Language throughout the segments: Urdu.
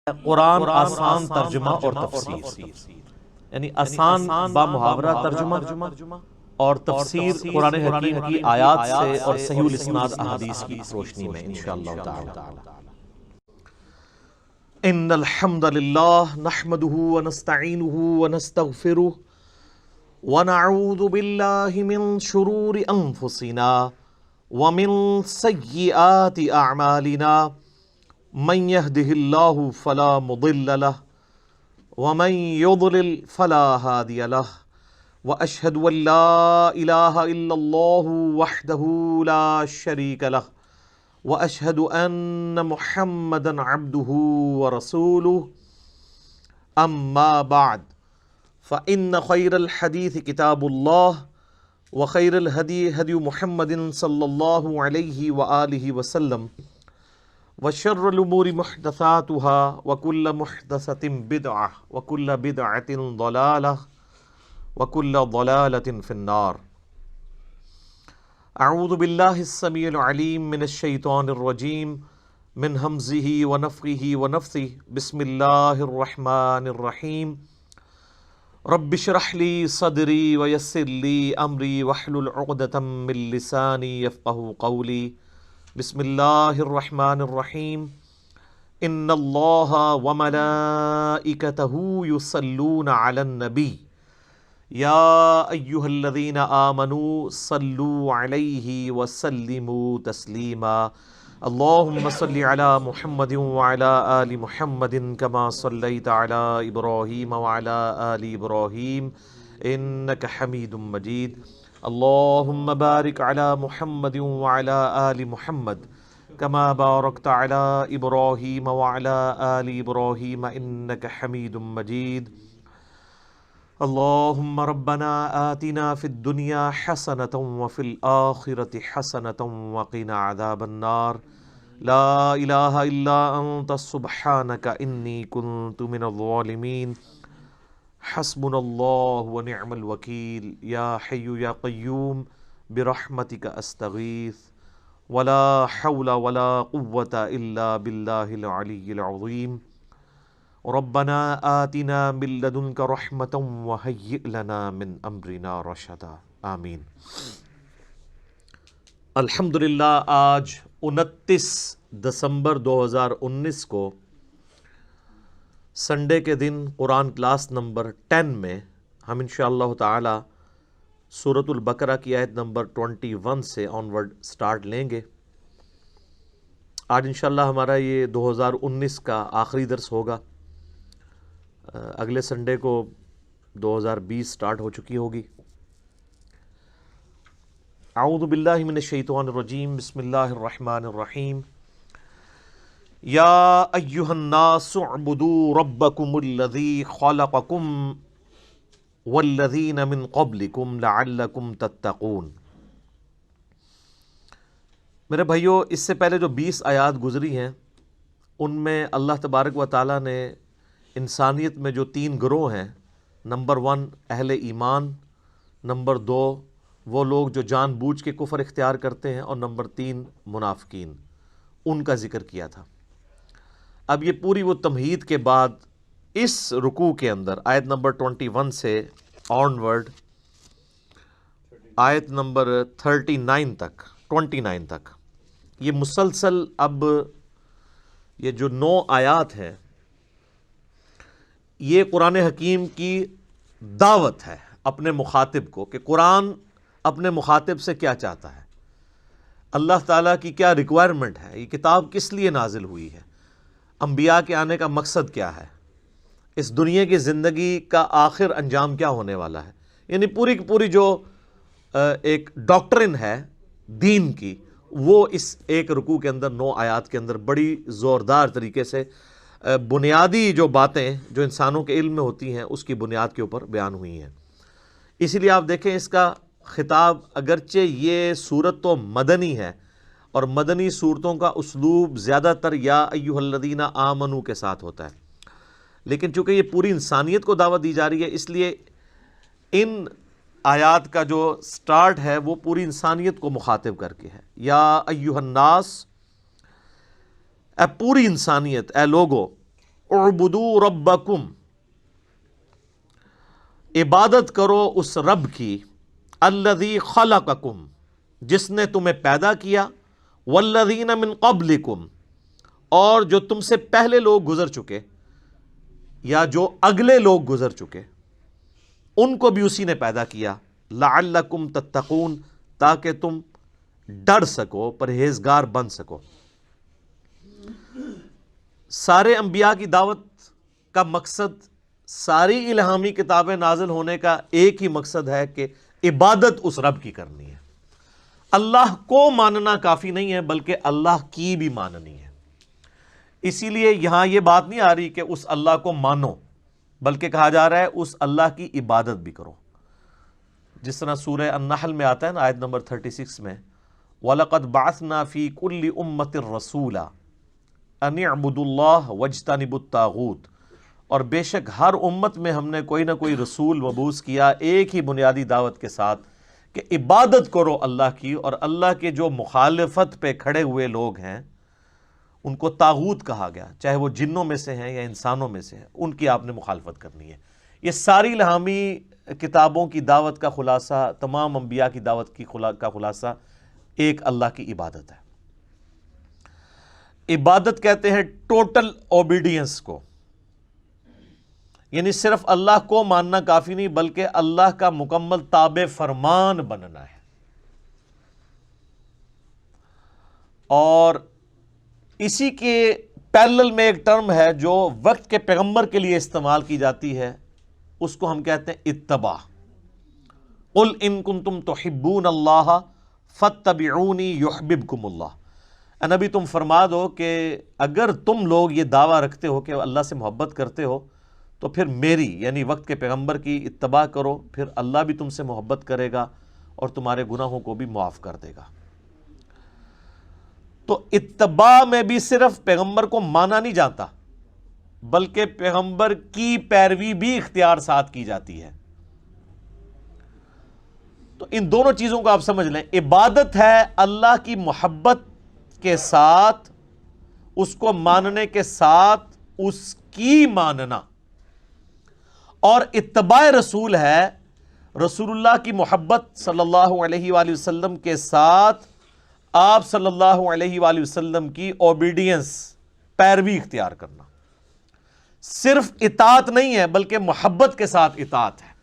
قرآن آسان ترجمہ اور تفسیر، یعنی آسان با محاورہ ترجمہ اور تفسیر قرآن حکیم کی آیات سے اور صحیح الاسناد احادیث کی روشنی میں انشاءاللہ تعالی۔ ان الحمد للہ نحمده ونستعینه ونستغفره ونعوذ باللہ من شرور انفسنا ومن سیئات اعمالنا من يهده الله فلا مضل له ومن يضلل فلا هادي له وأشهد أن لا إله إلا الله وحده لا شريك له وأشهد أن محمدا عبده ورسوله أما بعد فإن خير الحديث كتاب الله وخير الهدي هدي محمد صلى الله عليه وآله وسلم وشر الأمور محدثاتها وكل محدثة بدعة وكل بدعة ضلالة وكل ضلالة في النار۔ أعوذ بالله السميع العليم من الشيطان الرجيم من همزه ونفخه ونفثه بسم الله الرحمن الرحيم رب اشرح لي صدري ويسر لي أمري واحلل عقدة من لساني يفقهوا قولي بسم اللہ الرحمن الرحیم ان اللہ وملائکتہ یصلون علی النبی یا ایہا الذین آمنوا صلوا علیہ وسلموا تسلیما اللہم صل علی محمد وعلی آل محمد کما صلیت علی ابراہیم وعلی آل ابراہیم انک حمید مجید اللہم بارک علی محمد وعلی آل محمد کما بارکت علی ابراہیم وعلی آل ابراہیم انک حمید مجید اللہم ربنا آتنا فی الدنیا حسنۃ وفی الآخرۃ حسنۃ وقنا عذاب النار لا الہ الا انت سبحانک انی کنت من الظالمین حسبنا اللہ ونعم الوکیل یا حی یا قیوم برحمتک استغیث ولا حول ولا قوة الا باللہ العلی العظیم ربنا آتنا من لدنک رحمۃ وہیئ لنا من امرنا رشدا آمین۔ الحمدللہ آج 29 دسمبر 2019 کو سنڈے کے دن قرآن کلاس نمبر 10 میں ہم انشاءاللہ تعالی سورۃ البقرہ کی آیت نمبر 21 سے آنورڈ سٹارٹ لیں گے۔ آج انشاءاللہ ہمارا یہ 2019 کا آخری درس ہوگا، اگلے سنڈے کو 2020 سٹارٹ ہو چکی ہوگی۔ اعوذ باللہ من الشیطان الرجیم بسم اللہ الرحمن الرحیم یا ایہا الناس اعبدوا ربکم الذی خلقکم والذین من قبلکم لعلکم تتقون۔ میرے بھائیو، اس سے پہلے جو 20 آیات گزری ہیں ان میں اللہ تبارک و تعالیٰ نے انسانیت میں جو 3 گروہ ہیں، نمبر 1 اہل ایمان، نمبر 2 وہ لوگ جو جان بوجھ کے کفر اختیار کرتے ہیں، اور نمبر 3 منافقین، ان کا ذکر کیا تھا۔ اب یہ پوری وہ تمہید کے بعد اس رکوع کے اندر آیت نمبر 21 سے آنورڈ آیت نمبر 29 تک یہ مسلسل اب یہ جو 9 آیات ہیں یہ قرآن حکیم کی دعوت ہے اپنے مخاطب کو، کہ قرآن اپنے مخاطب سے کیا چاہتا ہے، اللہ تعالیٰ کی کیا ریکوائرمنٹ ہے، یہ کتاب کس لیے نازل ہوئی ہے، انبیاء کے آنے کا مقصد کیا ہے، اس دنیا کی زندگی کا آخر انجام کیا ہونے والا ہے، یعنی پوری کی پوری جو ایک ڈاکٹرن ہے دین کی، وہ اس ایک رکوع کے اندر 9 آیات کے اندر بڑی زوردار طریقے سے بنیادی جو باتیں جو انسانوں کے علم میں ہوتی ہیں اس کی بنیاد کے اوپر بیان ہوئی ہیں۔ اسی لیے آپ دیکھیں اس کا خطاب، اگرچہ یہ صورت تو مدنی ہے اور مدنی صورتوں کا اسلوب زیادہ تر یا ایھا الذین آمنو کے ساتھ ہوتا ہے، لیکن چونکہ یہ پوری انسانیت کو دعوت دی جا رہی ہے اس لیے ان آیات کا جو سٹارٹ ہے وہ پوری انسانیت کو مخاطب کر کے ہے۔ یا ایھا الناس، اے پوری انسانیت، اے لوگو، اعبدوا ربکم، عبادت کرو اس رب کی، الذی خلقکم، جس نے تمہیں پیدا کیا، والذین من قبلکم، اور جو تم سے پہلے لوگ گزر چکے یا جو اگلے لوگ گزر چکے ان کو بھی اسی نے پیدا کیا، لعلکم تتقون، تاکہ تم ڈر سکو، پرہیزگار بن سکو۔ سارے انبیاء کی دعوت کا مقصد، ساری الہامی کتابیں نازل ہونے کا ایک ہی مقصد ہے کہ عبادت اس رب کی کرنی ہے۔ اللہ کو ماننا کافی نہیں ہے بلکہ اللہ کی بھی ماننی ہے۔ اسی لیے یہاں یہ بات نہیں آ رہی کہ اس اللہ کو مانو، بلکہ کہا جا رہا ہے اس اللہ کی عبادت بھی کرو، جس طرح سورہ النحل میں آتا ہے نا، آیت نمبر 36 میں، وَلَقَدْ بَعَثْنَا فِي كُلِّ أُمَّةٍ رَسُولًا أَنِ اعْبُدُوا اللَّهَ وَاجْتَنِبُوا الطَّاغُوتَ، اور بے شک ہر امت میں ہم نے کوئی نہ کوئی رسول مبعوث کیا ایک ہی بنیادی دعوت کے ساتھ کہ عبادت کرو اللہ کی، اور اللہ کے جو مخالفت پہ کھڑے ہوئے لوگ ہیں ان کو طاغوت کہا گیا، چاہے وہ جنوں میں سے ہیں یا انسانوں میں سے ہیں، ان کی آپ نے مخالفت کرنی ہے۔ یہ ساری الہامی کتابوں کی دعوت کا خلاصہ، تمام انبیاء کی دعوت کا خلاصہ ایک اللہ کی عبادت ہے۔ عبادت کہتے ہیں ٹوٹل اوبیڈینس کو، یعنی صرف اللہ کو ماننا کافی نہیں بلکہ اللہ کا مکمل تابع فرمان بننا ہے۔ اور اسی کے پیرلل میں ایک ٹرم ہے جو وقت کے پیغمبر کے لیے استعمال کی جاتی ہے، اس کو ہم کہتے ہیں اتباع۔ قل ان کنتم تحبون اللہ فاتبعونی یحببکم اللہ، اے نبی تم فرما دو کہ اگر تم لوگ یہ دعویٰ رکھتے ہو کہ اللہ سے محبت کرتے ہو تو پھر میری یعنی وقت کے پیغمبر کی اتباع کرو، پھر اللہ بھی تم سے محبت کرے گا اور تمہارے گناہوں کو بھی معاف کر دے گا۔ تو اتباع میں بھی صرف پیغمبر کو مانا نہیں جاتا بلکہ پیغمبر کی پیروی بھی اختیار ساتھ کی جاتی ہے۔ تو ان دونوں چیزوں کو آپ سمجھ لیں، عبادت ہے اللہ کی محبت کے ساتھ، اس کو ماننے کے ساتھ اس کی ماننا، اور اتباع رسول ہے رسول اللہ کی محبت صلی اللہ علیہ وآلہ وسلم کے ساتھ آپ صلی اللہ علیہ وآلہ وسلم کی اوبیڈینس، پیروی اختیار کرنا۔ صرف اطاعت نہیں ہے بلکہ محبت کے ساتھ اطاعت ہے۔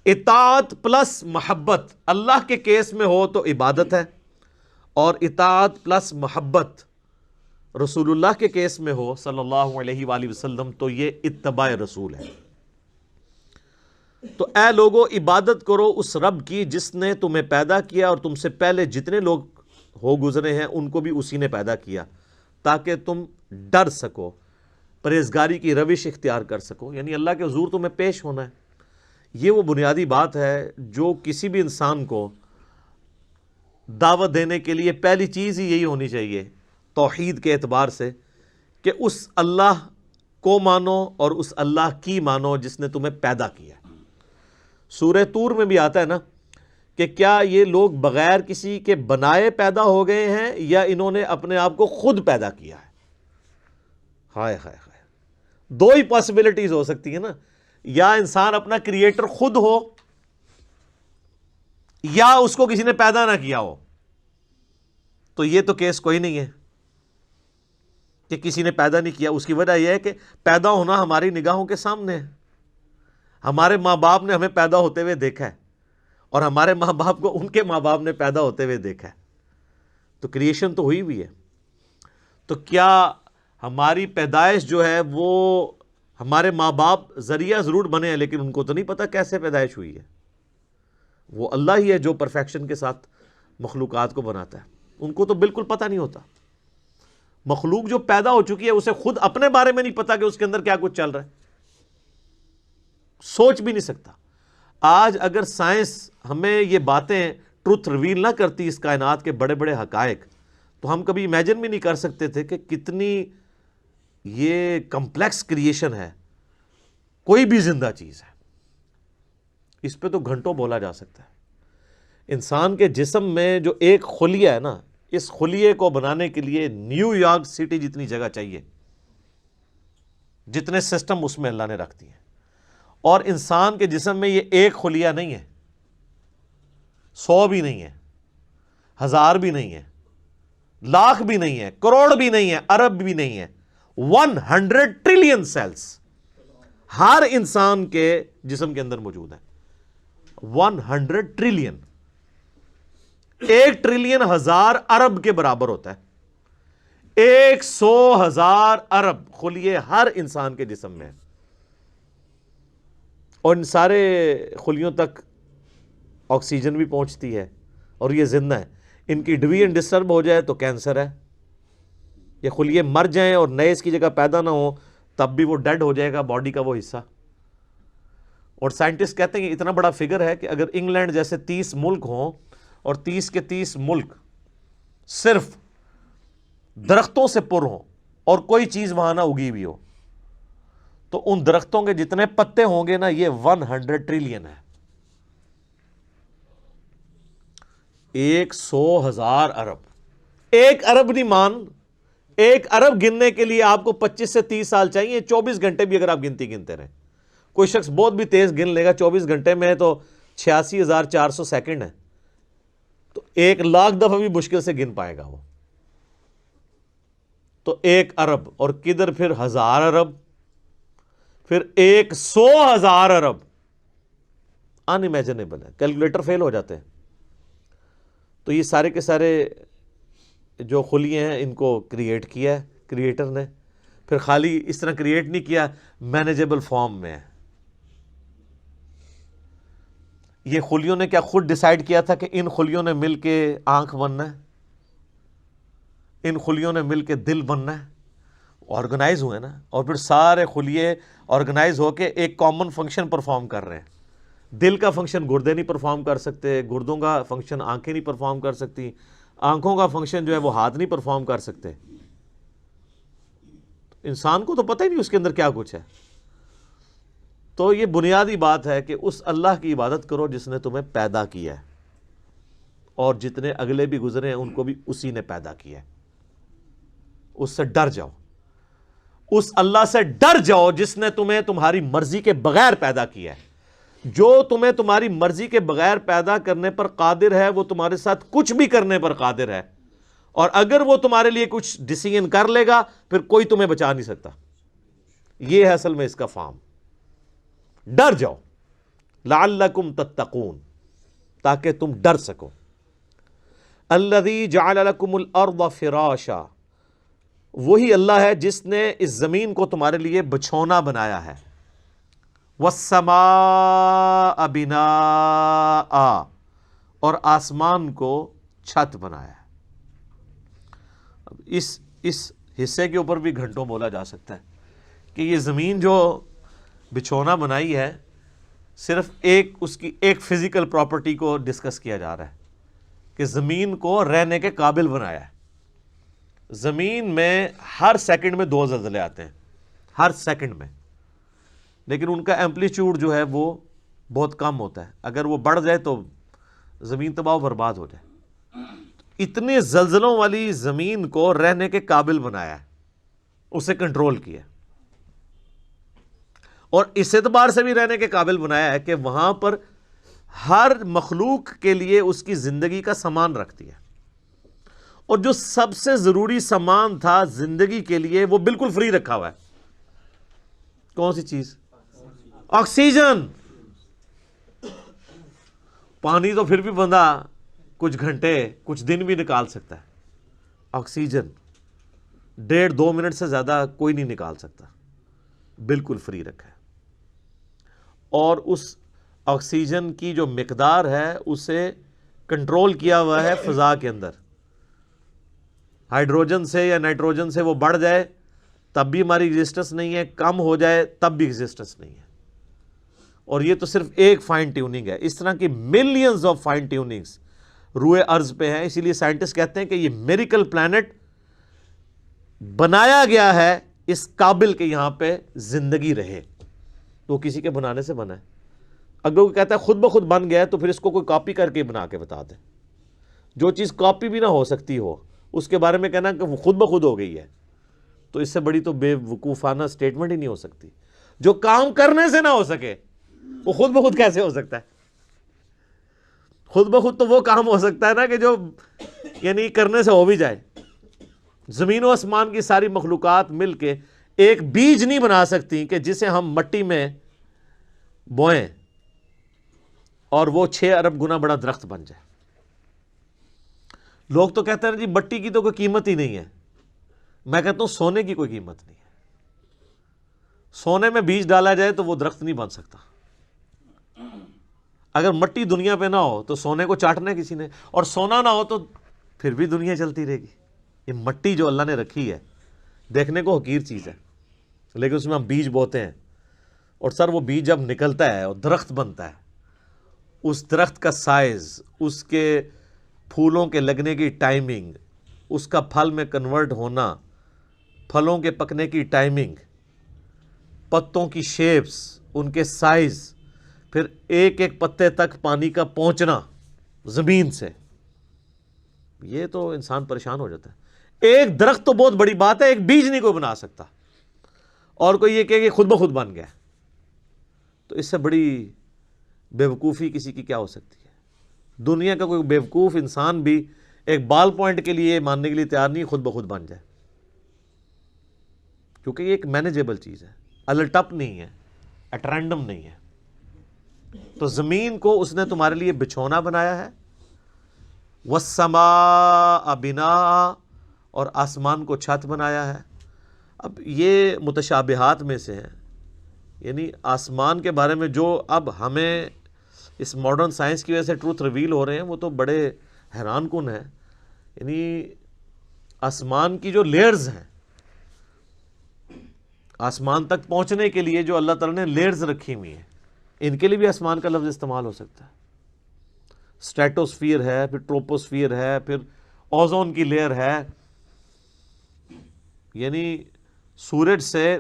اطاعت پلس محبت اللہ کے کیس میں ہو تو عبادت ہے، اور اطاعت پلس محبت رسول اللہ کے کیس میں ہو صلی اللہ علیہ وآلہ وسلم تو یہ اتباع رسول ہے۔ تو اے لوگو عبادت کرو اس رب کی جس نے تمہیں پیدا کیا اور تم سے پہلے جتنے لوگ ہو گزرے ہیں ان کو بھی اسی نے پیدا کیا، تاکہ تم ڈر سکو، پرہیزگاری کی روش اختیار کر سکو، یعنی اللہ کے حضور تمہیں پیش ہونا ہے۔ یہ وہ بنیادی بات ہے جو کسی بھی انسان کو دعوت دینے کے لیے پہلی چیز ہی یہی ہونی چاہیے توحید کے اعتبار سے، کہ اس اللہ کو مانو اور اس اللہ کی مانو جس نے تمہیں پیدا کیا۔ سورہ طور میں بھی آتا ہے نا کہ کیا یہ لوگ بغیر کسی کے بنائے پیدا ہو گئے ہیں یا انہوں نے اپنے آپ کو خود پیدا کیا ہے؟ ہائے ہائے ہائے، دو ہی پاسبلٹیز ہو سکتی ہیں نا، یا انسان اپنا کریٹر خود ہو یا اس کو کسی نے پیدا نہ کیا ہو۔ تو یہ تو کیس کوئی نہیں ہے کہ کسی نے پیدا نہیں کیا۔ اس کی وجہ یہ ہے کہ پیدا ہونا ہماری نگاہوں کے سامنے ہے، ہمارے ماں باپ نے ہمیں پیدا ہوتے ہوئے دیکھا ہے اور ہمارے ماں باپ کو ان کے ماں باپ نے پیدا ہوتے ہوئے دیکھا ہے، تو کریشن تو ہوئی ہوئی ہے۔ تو کیا ہماری پیدائش جو ہے وہ ہمارے ماں باپ ذریعہ ضرور بنے ہیں لیکن ان کو تو نہیں پتا کیسے پیدائش ہوئی ہے؟ وہ اللہ ہی ہے جو پرفیکشن کے ساتھ مخلوقات کو بناتا ہے، ان کو تو بالکل پتہ نہیں ہوتا۔ مخلوق جو پیدا ہو چکی ہے اسے خود اپنے بارے میں نہیں پتا کہ اس کے اندر کیا کچھ چل رہا ہے، سوچ بھی نہیں سکتا۔ آج اگر سائنس ہمیں یہ باتیں ٹروتھ ریویل نہ کرتی اس کائنات کے بڑے بڑے حقائق، تو ہم کبھی امیجن بھی نہیں کر سکتے تھے کہ کتنی یہ کمپلیکس کریشن ہے، کوئی بھی زندہ چیز ہے۔ اس پہ تو گھنٹوں بولا جا سکتا ہے۔ انسان کے جسم میں جو ایک خلیہ ہے نا، اس خلیے کو بنانے کے لیے نیو یارک سٹی جتنی جگہ چاہیے، جتنے سسٹم اس میں اللہ نے رکھ دیے ہیں. اور انسان کے جسم میں یہ ایک خلیہ نہیں ہے، 100 بھی نہیں ہے، 1000 بھی نہیں ہے، لاکھ بھی نہیں ہے، کروڑ بھی نہیں ہے، ارب بھی نہیں ہے، 100 ٹریلین سیلز ہر انسان کے جسم کے اندر موجود ہے. 100 ٹریلین، 1 ٹریلین 1000 ارب کے برابر ہوتا ہے. 100,000 ارب خلیے ہر انسان کے جسم میں، اور ان سارے خلیوں تک آکسیجن بھی پہنچتی ہے اور یہ زندہ ہے. ان کی ڈویژن ڈسٹرب ہو جائے تو کینسر ہے. یہ خلیے مر جائیں اور نئے اس کی جگہ پیدا نہ ہو تب بھی وہ ڈیڈ ہو جائے گا باڈی کا وہ حصہ. اور سائنٹسٹ کہتے ہیں کہ اتنا بڑا فگر ہے کہ اگر انگلینڈ جیسے 30 ملک ہوں اور 30 کے 30 ملک صرف درختوں سے پر ہوں اور کوئی چیز وہاں نہ اگی ہوئی ہو تو ان درختوں کے جتنے پتے ہوں گے نا یہ 100 ٹریلین ہے. 100,000 ارب. 1 ارب نہیں مان، 1 ارب گننے کے لیے آپ کو 25 سے 30 سال چاہیے. 24 گھنٹے بھی اگر آپ گنتے رہیں. کوئی شخص بہت بھی تیز گن لے گا 24 گھنٹے میں تو 86,400 سیکنڈ ہے، تو 1,00,000 دفعہ بھی مشکل سے گن پائے گا وہ. تو 1 ارب اور کدھر پھر 1000 ارب، پھر 100,000 ارب. ان امیجنیبل ہے، کیلکولیٹر فیل ہو جاتے ہیں. تو یہ سارے کے سارے جو خلیے ہیں ان کو کریٹ کیا ہے کریٹر نے. پھر خالی اس طرح کریٹ نہیں کیا، مینیجیبل فارم میں ہے. یہ خلیوں نے کیا خود ڈیسائیڈ کیا تھا کہ ان خلیوں نے مل کے آنکھ بننا ہے، ان خلیوں نے مل کے دل بننا ہے؟ آرگنائز ہوئے نا، اور پھر سارے خلیے آرگنائز ہو کے ایک کامن فنکشن پرفارم کر رہے ہیں. دل کا فنکشن گردے نہیں پرفارم کر سکتے، گردوں کا فنکشن آنکھیں نہیں پرفارم کر سکتی، آنکھوں کا فنکشن جو ہے وہ ہاتھ نہیں پرفارم کر سکتے. انسان کو تو پتہ ہی نہیں اس کے اندر کیا کچھ ہے. تو یہ بنیادی بات ہے کہ اس اللہ کی عبادت کرو جس نے تمہیں پیدا کیا ہے، اور جتنے اگلے بھی گزرے ہیں ان کو بھی اسی نے پیدا کیا ہے. اس سے ڈر جاؤ، اس اللہ سے ڈر جاؤ جس نے تمہیں تمہاری مرضی کے بغیر پیدا کیا ہے. جو تمہیں تمہاری مرضی کے بغیر پیدا کرنے پر قادر ہے وہ تمہارے ساتھ کچھ بھی کرنے پر قادر ہے، اور اگر وہ تمہارے لیے کچھ ڈیسیژن کر لے گا پھر کوئی تمہیں بچا نہیں سکتا. یہ ہے اصل میں اس کا فارم. ڈر جاؤ لعلکم تتقون، تاکہ تم ڈر سکو. الذی جعل لکم الارض فراشا، وہی اللہ ہے جس نے اس زمین کو تمہارے لیے بچھونا بنایا ہے. والسماء بناء، اور آسمان کو چھت بنایا ہے. اس حصے کے اوپر بھی گھنٹوں بولا جا سکتا ہے کہ یہ زمین جو بچھونا بنائی ہے صرف اس کی ایک فزیکل پراپرٹی کو ڈسکس کیا جا رہا ہے کہ زمین کو رہنے کے قابل بنایا ہے. زمین میں ہر سیکنڈ میں 2 زلزلے آتے ہیں، ہر سیکنڈ میں، لیکن ان کا ایمپلیٹیوڈ جو ہے وہ بہت کم ہوتا ہے. اگر وہ بڑھ جائے تو زمین تباہ و برباد ہو جائے. اتنے زلزلوں والی زمین کو رہنے کے قابل بنایا ہے، اسے کنٹرول کیا، اور اس اعتبار سے بھی رہنے کے قابل بنایا ہے کہ وہاں پر ہر مخلوق کے لیے اس کی زندگی کا سامان رکھتی ہے. اور جو سب سے ضروری سامان تھا زندگی کے لیے وہ بالکل فری رکھا ہوا ہے. کون سی چیز؟ آکسیجن. پانی تو پھر بھی بندہ کچھ گھنٹے کچھ دن بھی نکال سکتا ہے، آکسیجن 1.5-2 منٹ سے زیادہ کوئی نہیں نکال سکتا. بالکل فری رکھا ہے. اور اس آکسیجن کی جو مقدار ہے اسے کنٹرول کیا ہوا ہے فضا کے اندر. ہائیڈروجن سے یا نائٹروجن سے وہ بڑھ جائے تب بھی ہماری ایگزسٹنس نہیں ہے، کم ہو جائے تب بھی ایگزسٹنس نہیں ہے. اور یہ تو صرف ایک فائن ٹیوننگ ہے، اس طرح کی ملینز آف فائن ٹیوننگز روئے ارض پہ ہیں. اسی لیے سائنٹسٹ کہتے ہیں کہ یہ میریکل پلانٹ بنایا گیا ہے اس قابل کہ یہاں پہ زندگی رہے. تو کسی کے بنانے سے بنا ہے. اگر وہ کہتا ہے خود بخود بن گیا ہے تو پھر اس کو کوئی کاپی کر کے بنا کے بتا دے. جو چیز کاپی بھی نہ ہو سکتی ہو اس کے بارے میں کہنا کہ وہ خود بخود ہو گئی ہے. تو اس سے بڑی تو بے وقوفانہ سٹیٹمنٹ ہی نہیں ہو سکتی. جو کام کرنے سے نہ ہو سکے وہ خود بخود کیسے ہو سکتا ہے؟ خود بخود تو وہ کام ہو سکتا ہے نا کہ جو یعنی کرنے سے ہو بھی جائے. زمین و آسمان کی ساری مخلوقات مل کے ایک بیج نہیں بنا سکتی کہ جسے ہم مٹی میں بوئیں اور وہ 6 ارب گنا بڑا درخت بن جائے. لوگ تو کہتے ہیں جی مٹی کی تو کوئی قیمت ہی نہیں ہے. میں کہتا ہوں سونے کی کوئی قیمت نہیں ہے. سونے میں بیج ڈالا جائے تو وہ درخت نہیں بن سکتا. اگر مٹی دنیا پہ نہ ہو تو سونے کو چاٹنا ہے کسی نے, اور سونا نہ ہو تو پھر بھی دنیا چلتی رہے گی. یہ مٹی جو اللہ نے رکھی ہے دیکھنے کو حقیر چیز ہے, لیکن اس میں ہم بیج بوتے ہیں, اور سر وہ بیج جب نکلتا ہے اور درخت بنتا ہے, اس درخت کا سائز, اس کے پھولوں کے لگنے کی ٹائمنگ, اس کا پھل میں کنورٹ ہونا, پھلوں کے پکنے کی ٹائمنگ, پتوں کی شیپس, ان کے سائز, پھر ایک ایک پتے تک پانی کا پہنچنا زمین سے, یہ تو انسان پریشان ہو جاتا ہے. ایک درخت تو بہت بڑی بات ہے, ایک بیج نہیں کوئی بنا سکتا, اور کوئی یہ کہ خود بخود بن گیا. تو اس سے بڑی بیوقوفی کسی کی کیا ہو سکتی ہے؟ دنیا کا کوئی بیوقوف انسان بھی ایک بال پوائنٹ کے لیے ماننے کے لیے تیار نہیں خود بخود بن جائے, کیونکہ یہ ایک مینیجیبل چیز ہے, الٹپ نہیں ہے, ایٹ رینڈم نہیں ہے. تو زمین کو اس نے تمہارے لیے بچھونا بنایا ہے, وَالسَّمَاءَ بِنَاءً, اور آسمان کو چھت بنایا ہے. اب یہ متشابہات میں سے ہیں, یعنی آسمان کے بارے میں جو اب ہمیں اس ماڈرن سائنس کی وجہ سے ٹروتھ ریویل ہو رہے ہیں وہ تو بڑے حیران کن ہیں. یعنی آسمان کی جو لیئرز ہیں, آسمان تک پہنچنے کے لیے جو اللہ تعالیٰ نے لیئرز رکھی ہوئی ہیں, ان کے لیے بھی آسمان کا لفظ استعمال ہو سکتا ہے. اسٹریٹوسفیئر ہے, پھر ٹروپوسفیئر ہے, پھر اوزون کی لیئر ہے. یعنی سورج سے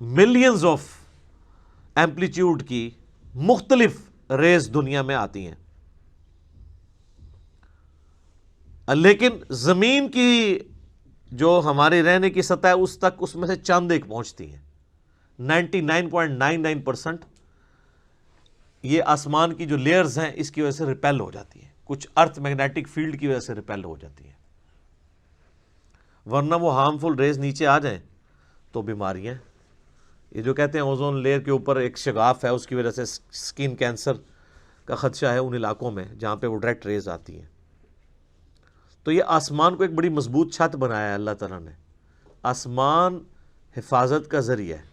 ملینز آف ایمپلیٹیوڈ کی مختلف ریز دنیا میں آتی ہیں, لیکن زمین کی جو ہماری رہنے کی سطح ہے اس میں سے چند ایک پہنچتی ہیں. 99.99% یہ آسمان کی جو لیئرز ہیں اس کی وجہ سے ریپیل ہو جاتی ہیں, کچھ ارتھ میگنیٹک فیلڈ کی وجہ سے ریپیل ہو جاتی ہیں, ورنہ وہ ہارمفل ریز نیچے آ جائیں تو بیماریاں. یہ جو کہتے ہیں اوزون لیئر کے اوپر ایک شگاف ہے, اس کی وجہ سے سکن کینسر کا خدشہ ہے ان علاقوں میں جہاں پہ وہ ڈائریکٹ ریز آتی ہیں. تو یہ آسمان کو ایک بڑی مضبوط چھت بنایا ہے اللہ تعالیٰ نے. آسمان حفاظت کا ذریعہ ہے.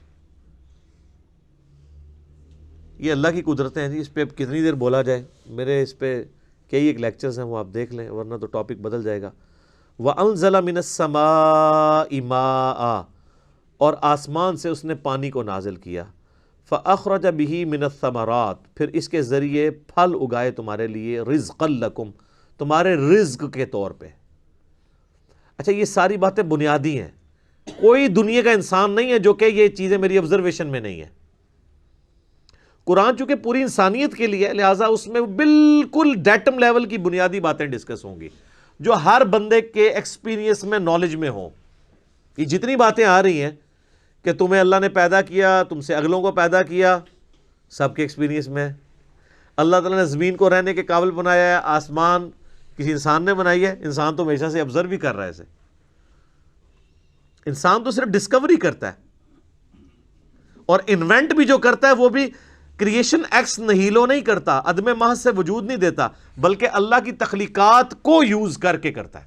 یہ اللہ کی قدرتیں ہیں جی, اس پہ کتنی دیر بولا جائے. میرے اس پہ کئی ایک لیکچرز ہیں, وہ آپ دیکھ لیں, ورنہ تو ٹاپک بدل جائے گا. وَأَنزَلَ مِنَ السَّمَاءِ مَاءً, اور آسمان سے اس نے پانی کو نازل کیا. فَأَخْرَجَ بِهِ مِنَ الثَّمَرَاتِ, پھر اس کے ذریعے پھل اگائے تمہارے لیے, رِزْقًا لَكُمْ, تمہارے رزق کے طور پہ. اچھا یہ ساری باتیں بنیادی ہیں, کوئی دنیا کا انسان نہیں ہے جو کہ یہ چیزیں میری آبزرویشن میں نہیں ہیں. قرآن چونکہ پوری انسانیت کے لیے, لہٰذا اس میں بالکل ڈیٹم لیول کی بنیادی باتیں ڈسکس ہوں گی جو ہر بندے کے ایکسپیرینس میں, نالج میں ہوں. یہ جتنی باتیں آ رہی ہیں کہ تمہیں اللہ نے پیدا کیا, تم سے اگلوں کو پیدا کیا, سب کے ایکسپیرینس میں. اللہ تعالیٰ نے زمین کو رہنے کے قابل بنایا ہے, آسمان کسی انسان نے بنائی ہے, انسان تو ہمیشہ سے آبزرو بھی کر رہا ہے اسے. انسان تو صرف ڈسکوری کرتا ہے, اور انوینٹ بھی جو کرتا ہے وہ بھی کریشن ایکس نہیلو نہیں کرتا, عدم محض سے وجود نہیں دیتا, بلکہ اللہ کی تخلیقات کو یوز کر کے کرتا ہے.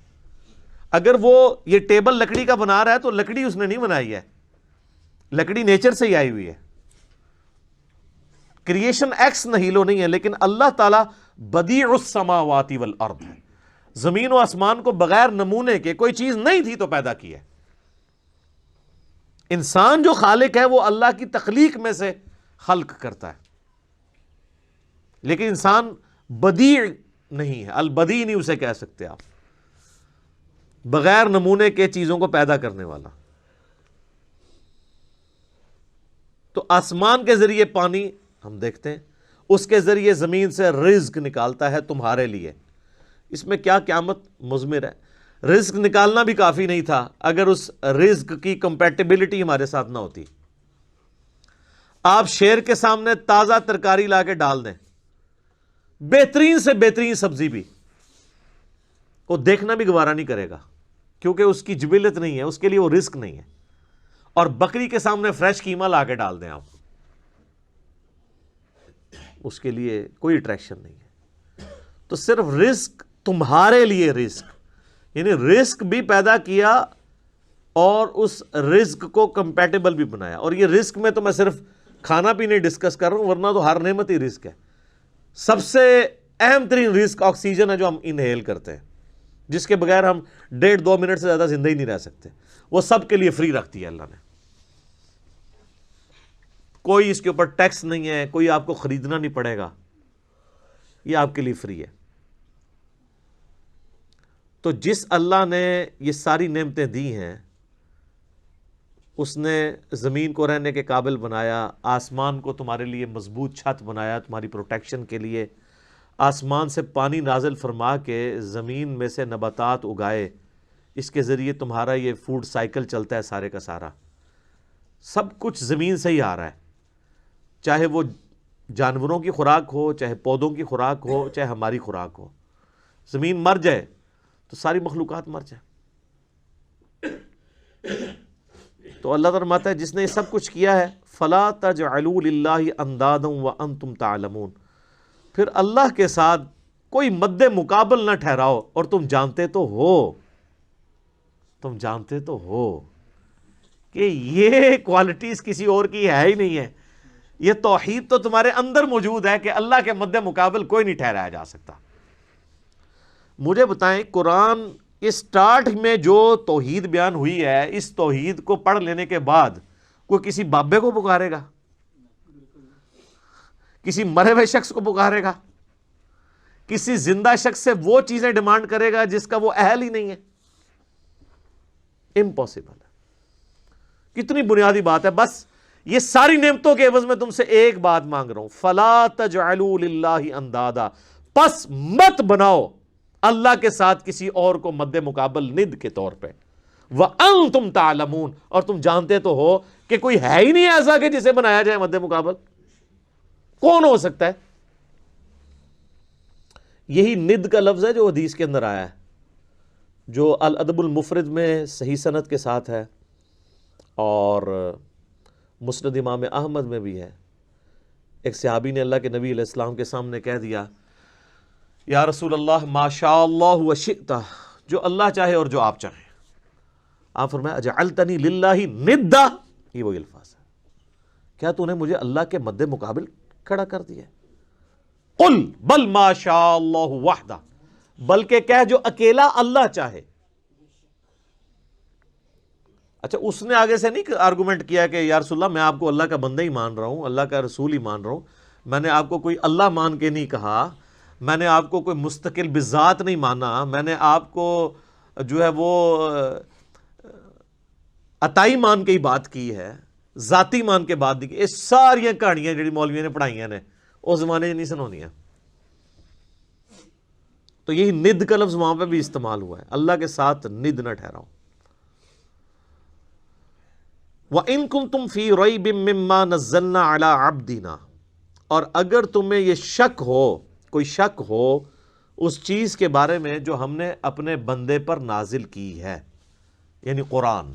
اگر وہ یہ ٹیبل لکڑی کا بنا رہا ہے تو لکڑی اس نے نہیں بنائی ہے, لکڑی نیچر سے ہی آئی ہوئی ہے. کریشن ایکس نہیلو نہیں ہے, لیکن اللہ تعالیٰ بدیع السماوات والارض ہے. زمین و آسمان کو بغیر نمونے کے, کوئی چیز نہیں تھی تو پیدا کی ہے. انسان جو خالق ہے وہ اللہ کی تخلیق میں سے خلق کرتا ہے, لیکن انسان بدیع نہیں ہے, البدیع نہیں اسے کہہ سکتے آپ, بغیر نمونے کے چیزوں کو پیدا کرنے والا. تو آسمان کے ذریعے پانی ہم دیکھتے ہیں, اس کے ذریعے زمین سے رزق نکالتا ہے تمہارے لیے. اس میں کیا قیامت مضمر ہے. رزق نکالنا بھی کافی نہیں تھا اگر اس رزق کی کمپیٹیبلٹی ہمارے ساتھ نہ ہوتی۔ آپ شیر کے سامنے تازہ ترکاری لا کے ڈال دیں، بہترین سے بہترین سبزی بھی، وہ دیکھنا بھی گوارا نہیں کرے گا، کیونکہ اس کی جبلت نہیں ہے، اس کے لیے وہ رزق نہیں ہے۔ اور بکری کے سامنے فریش قیمہ لا کے ڈال دیں آپ، اس کے لیے کوئی اٹریکشن نہیں ہے۔ تو صرف رزق تمہارے لیے رزق، یعنی رزق بھی پیدا کیا اور اس رزق کو کمپیٹیبل بھی بنایا۔ اور یہ رزق میں تو میں صرف کھانا پینے ڈسکس کر رہا ہوں، ورنہ تو ہر نعمت ہی رزق ہے۔ سب سے اہم ترین رزق آکسیجن ہے جو ہم انہیل کرتے ہیں، جس کے بغیر ہم 1.5-2 منٹ سے زیادہ زندہ ہی نہیں رہ سکتے، وہ سب کے لیے فری رکھتی ہے اللہ نے۔ کوئی اس کے اوپر ٹیکس نہیں ہے، کوئی آپ کو خریدنا نہیں پڑے گا، یہ آپ کے لیے فری ہے۔ تو جس اللہ نے یہ ساری نعمتیں دی ہیں، اس نے زمین کو رہنے کے قابل بنایا، آسمان کو تمہارے لیے مضبوط چھت بنایا تمہاری پروٹیکشن کے لیے، آسمان سے پانی نازل فرما کے زمین میں سے نباتات اگائے، اس کے ذریعے تمہارا یہ فوڈ سائیکل چلتا ہے سارے کا سارا۔ سب کچھ زمین سے ہی آ رہا ہے، چاہے وہ جانوروں کی خوراک ہو، چاہے پودوں کی خوراک ہو، چاہے ہماری خوراک ہو۔ زمین مر جائے تو ساری مخلوقات مر جائے۔ تو اللہ تعالیٰ فرماتا ہے جس نے یہ سب کچھ کیا ہے، فَلَا تَجْعَلُوا لِلَّهِ أَنْدَادًا وَأَنْتُمْ تَعْلَمُونَ، پھر اللہ کے ساتھ کوئی مد مقابل نہ ٹھہراؤ اور تم جانتے تو ہو، تم جانتے تو ہو کہ یہ کوالٹیز کسی اور کی ہے ہی نہیں ہے۔ یہ توحید تو تمہارے اندر موجود ہے کہ اللہ کے مد مقابل کوئی نہیں ٹھہرایا جا سکتا۔ مجھے بتائیں، قرآن اسٹارٹ میں جو توحید بیان ہوئی ہے، اس توحید کو پڑھ لینے کے بعد کوئی کسی بابے کو پکارے گا؟ کسی مرے ہوئے شخص کو پکارے گا؟ کسی زندہ شخص سے وہ چیزیں ڈیمانڈ کرے گا جس کا وہ اہل ہی نہیں ہے؟ امپاسبل ہے۔ کتنی بنیادی بات ہے، بس یہ ساری نعمتوں کے عوض میں تم سے ایک بات مانگ رہا ہوں، فَلَا تَجْعَلُوا لِلَّهِ أَنْدَادًا، پس مت بناؤ اللہ کے ساتھ کسی اور کو مد مقابل ند کے طور پہ، وَأَنْتُمْ تَعْلَمُونَ، اور تم جانتے تو ہو کہ کوئی ہے ہی نہیں ایسا کہ جسے بنایا جائے مد مقابل۔ کون ہو سکتا ہے؟ یہی ند کا لفظ ہے جو حدیث کے اندر آیا ہے، جو الادب المفرد میں صحیح سند کے ساتھ ہے، اور مسند امام احمد میں بھی ہے۔ ایک صحابی نے اللہ کے نبی علیہ السلام کے سامنے کہہ دیا، یا رسول اللہ ما شاء اللہ وشئت، جو اللہ چاہے اور جو آپ چاہیں۔ آپ فرمایا اجعلتنی للہ ندا، یہ وہی الفاظ ہے، کیا تو نے مجھے اللہ کے مد مقابل کھڑا کر دیا؟ قل بل ما شاء اللہ وحدہ، بلکہ کہہ جو اکیلا اللہ چاہے۔ اچھا، اس نے آگے سے نہیں آرگومنٹ کیا کہ یا رسول اللہ میں آپ کو اللہ کا بندہ ہی مان رہا ہوں، اللہ کا رسول ہی مان رہا ہوں، میں نے آپ کو کوئی اللہ مان کے نہیں کہا، میں نے آپ کو کوئی مستقل بذات نہیں مانا، میں نے آپ کو جو ہے وہ عطائی مان کے ہی بات کی ہے، ذاتی مان کے بات نہیں کی۔ یہ ساری کہانیاں جڑی مولویوں نے پڑھائیاں نے اس زمانے نہیں سنونیاں۔ تو یہی ند کا لفظ وہاں پہ بھی استعمال ہوا ہے، اللہ کے ساتھ ند نہ ٹھہراؤ۔ وَإِن كُنتُمْ فِي رَيْبٍ مِّمَّا نَزَّلْنَا عَلَىٰ عَبْدِنَا، اور اگر تمہیں یہ شک ہو، کوئی شک ہو اس چیز کے بارے میں جو ہم نے اپنے بندے پر نازل کی ہے، یعنی قرآن۔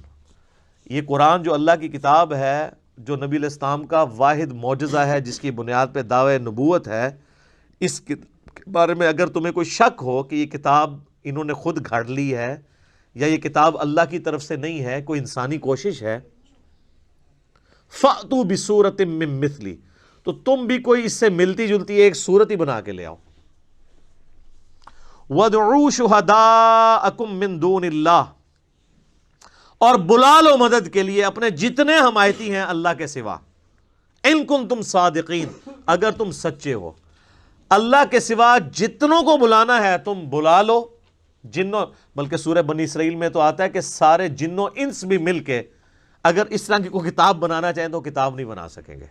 یہ قرآن جو اللہ کی کتاب ہے، جو نبی علیہ السلام کا واحد معجزہ ہے، جس کی بنیاد پہ دعوی نبوت ہے، اس کے بارے میں اگر تمہیں کوئی شک ہو کہ یہ کتاب انہوں نے خود گھڑ لی ہے یا یہ کتاب اللہ کی طرف سے نہیں ہے، کوئی انسانی کوشش ہے، فَأْتُوا بِسُورَةٍ مِّن مِّثْلِهِ، تو تم بھی کوئی اس سے ملتی جلتی ایک صورت ہی بنا کے لے آؤ۔ وَادْعُوا شُهَدَاءَكُم مِّن دُونِ اللَّهِ، اور بلا لو مدد کے لیے اپنے جتنے حمایتی ہیں اللہ کے سوا، ان کنتم صادقین، اگر تم سچے ہو۔ اللہ کے سوا جتنوں کو بلانا ہے تم بلا لو، جنوں، بلکہ سورہ بنی اسرائیل میں تو آتا ہے کہ سارے جنوں انس بھی مل کے اگر اس طرح کی کوئی کتاب بنانا چاہیں تو کتاب نہیں بنا سکیں گے۔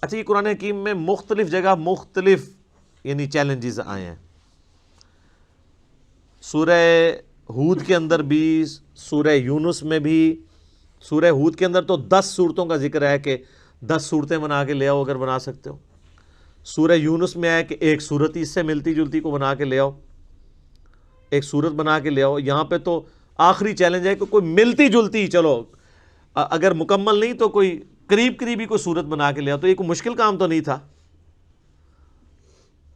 اچھا، یہ قرآن حکیم میں مختلف جگہ مختلف یعنی چیلنجز آئے ہیں۔ سورہ ہود کے اندر بھی، سورہ یونس میں بھی. سورہ ہود کے اندر تو 10 صورتوں کا ذکر ہے کہ 10 صورتیں بنا کے لے آؤ اگر بنا سکتے ہو. سورہ یونس میں ہے کہ ایک صورت اس سے ملتی جلتی کو بنا کے لے آؤ، ایک صورت بنا کے لے آؤ. یہاں پہ تو آخری چیلنج ہے کہ کوئی ملتی جلتی، چلو اگر مکمل نہیں تو کوئی قریب قریبی کوئی صورت بنا کے لے آؤ. تو یہ کوئی مشکل کام تو نہیں تھا.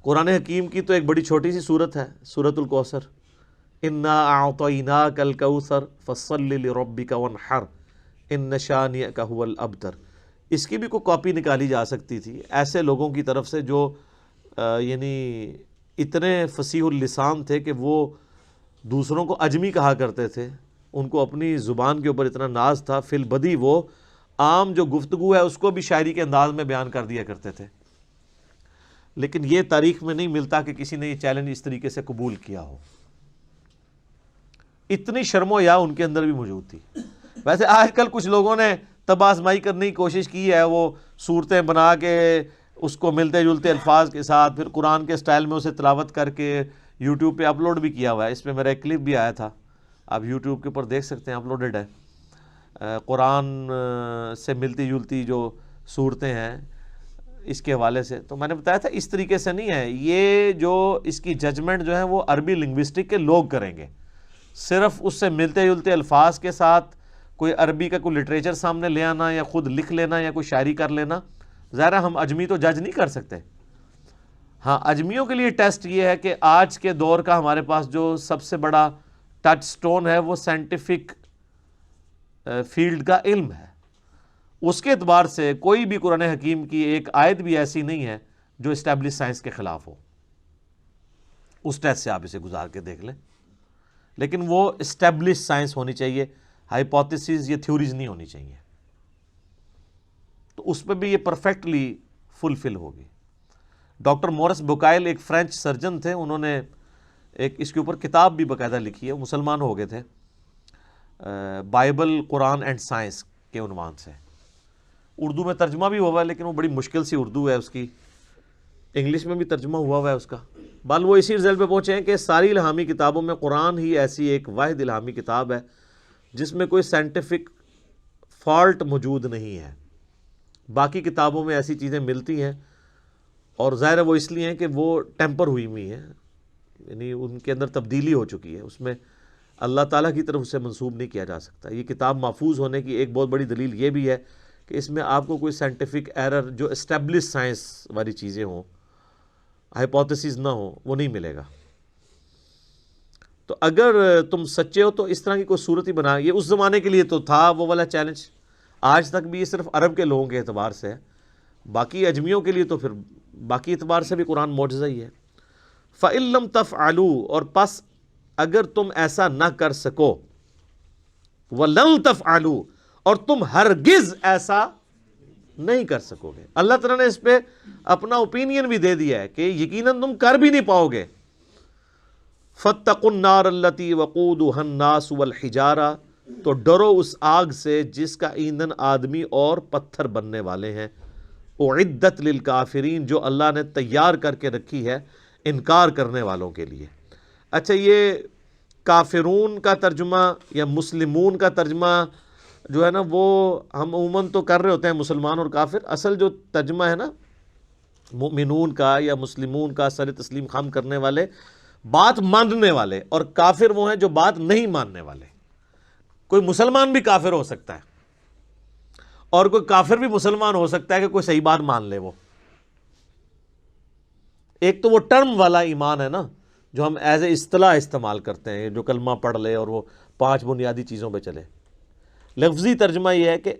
قرآن حکیم کی تو ایک بڑی چھوٹی سی صورت ہے، سورۃ الکوثر. انا اعطیناک الکوثر فصل لربک وانحر ان شانئک هو الابتر. اس کی بھی کوئی کاپی نکالی جا سکتی تھی ایسے لوگوں کی طرف سے جو یعنی اتنے فصیح اللسان تھے کہ وہ دوسروں کو اجمی کہا کرتے تھے. ان کو اپنی زبان کے اوپر اتنا ناز تھا، فی البدی وہ عام جو گفتگو ہے اس کو بھی شاعری کے انداز میں بیان کر دیا کرتے تھے. لیکن یہ تاریخ میں نہیں ملتا کہ کسی نے یہ چیلنج اس طریقے سے قبول کیا ہو. اتنی شرم و حیا ان کے اندر بھی موجود تھی. ویسے آج کل کچھ لوگوں نے تب آزمائی کرنے کی کوشش کی ہے، وہ صورتیں بنا کے اس کو ملتے جلتے الفاظ کے ساتھ پھر قرآن کے سٹائل میں اسے تلاوت کر کے یوٹیوب پہ اپلوڈ بھی کیا ہوا ہے. اس پہ میرا ایک کلپ بھی آیا تھا، آپ یوٹیوب کے اوپر دیکھ سکتے ہیں، اپلوڈڈ ہے. قرآن سے ملتی جلتی جو صورتیں ہیں اس کے حوالے سے. تو میں نے بتایا تھا اس طریقے سے نہیں ہے یہ، جو اس کی ججمنٹ جو ہے وہ عربی لنگوسٹک کے لوگ کریں گے. صرف اس سے ملتے جلتے الفاظ کے ساتھ کوئی عربی کا کوئی لٹریچر سامنے لے آنا یا خود لکھ لینا یا کوئی شاعری کر لینا، ظاہر ہم اجمی تو جج نہیں کر سکتے. ہاں اجمیوں کے لیے ٹیسٹ یہ ہے کہ آج کے دور کا ہمارے پاس جو سب سے بڑا ٹچ سٹون ہے وہ سائنٹیفک فیلڈ کا علم ہے. اس کے اعتبار سے کوئی بھی قرآن حکیم کی ایک آیت بھی ایسی نہیں ہے جو اسٹیبلش سائنس کے خلاف ہو. اس ٹیسٹ سے آپ اسے گزار کے دیکھ لیں. لیکن وہ اسٹیبلش سائنس ہونی چاہیے، ہائپوتھیسز یا تھیوریز نہیں ہونی چاہیے. تو اس پہ بھی یہ پرفیکٹلی فلفل ہوگی. ڈاکٹر مورس بوکائل ایک فرینچ سرجن تھے، انہوں نے ایک اس کے اوپر کتاب بھی باقاعدہ لکھی ہے، مسلمان ہو گئے تھے، بائبل قرآن اینڈ سائنس کے عنوان سے. اردو میں ترجمہ بھی ہوا ہے لیکن وہ بڑی مشکل سی اردو ہے اس کی. انگلش میں بھی ترجمہ ہوا ہے اس کا. بل وہ اسی رزلٹ پہ پہنچے ہیں کہ ساری الہامی کتابوں میں قرآن ہی ایسی ایک واحد الہامی کتاب ہے جس میں کوئی سائنٹیفک فالٹ موجود نہیں ہے. باقی کتابوں میں ایسی چیزیں ملتی ہیں اور ظاہر ہے وہ اس لیے ہیں کہ وہ ٹیمپر ہوئی ہیں، یعنی ان کے اندر تبدیلی ہو چکی ہے. اس میں اللہ تعالیٰ کی طرف اسے منسوب نہیں کیا جا سکتا. یہ کتاب محفوظ ہونے کی ایک بہت بڑی دلیل یہ بھی ہے کہ اس میں آپ کو کوئی سائنٹیفک ایرر جو اسٹیبلش سائنس والی چیزیں ہوں، ہائپوتھیسز نہ ہوں، وہ نہیں ملے گا. تو اگر تم سچے ہو تو اس طرح کی کوئی صورت ہی بنا. یہ اس زمانے کے لیے تو تھا وہ والا چیلنج، آج تک بھی یہ صرف عرب کے لوگوں کے اعتبار سے ہے. باقی اجمیوں کے لیے تو پھر باقی اعتبار سے بھی قرآن معجزہ ہی ہے. فَإِن لَمْ تَفْعَلُوا، اور پس اگر تم ایسا نہ کر سکو، وَلَن تَفْعَلُوا، اور تم ہرگز ایسا نہیں کر سکو گے. اللہ تعالیٰ نے اس پہ اپنا اوپینین بھی دے دیا ہے کہ یقیناً تم کر بھی نہیں پاؤ گے. فَاتَّقُوا النَّارَ الَّتِي وَقُودُهَا النَّاسُ وَالْحِجَارَةُ، تو ڈرو اس آگ سے جس کا ایندھن آدمی اور پتھر بننے والے ہیں. اعدت للکافرین، جو اللہ نے تیار کر کے رکھی ہے انکار کرنے والوں کے لیے. اچھا، یہ کافرون کا ترجمہ یا مسلمون کا ترجمہ جو ہے نا وہ ہم عموماً تو کر رہے ہوتے ہیں مسلمان اور کافر. اصل جو ترجمہ ہے نا مؤمنون کا یا مسلمون کا، سر تسلیم خم کرنے والے، بات ماننے والے، اور کافر وہ ہیں جو بات نہیں ماننے والے. کوئی مسلمان بھی کافر ہو سکتا ہے اور کوئی کافر بھی مسلمان ہو سکتا ہے کہ کوئی صحیح بات مان لے. وہ ایک تو وہ ٹرم والا ایمان ہے نا جو ہم ایز اے اصطلاح استعمال کرتے ہیں، جو کلمہ پڑھ لے اور وہ 5 بنیادی چیزوں پہ چلے. لفظی ترجمہ یہ ہے کہ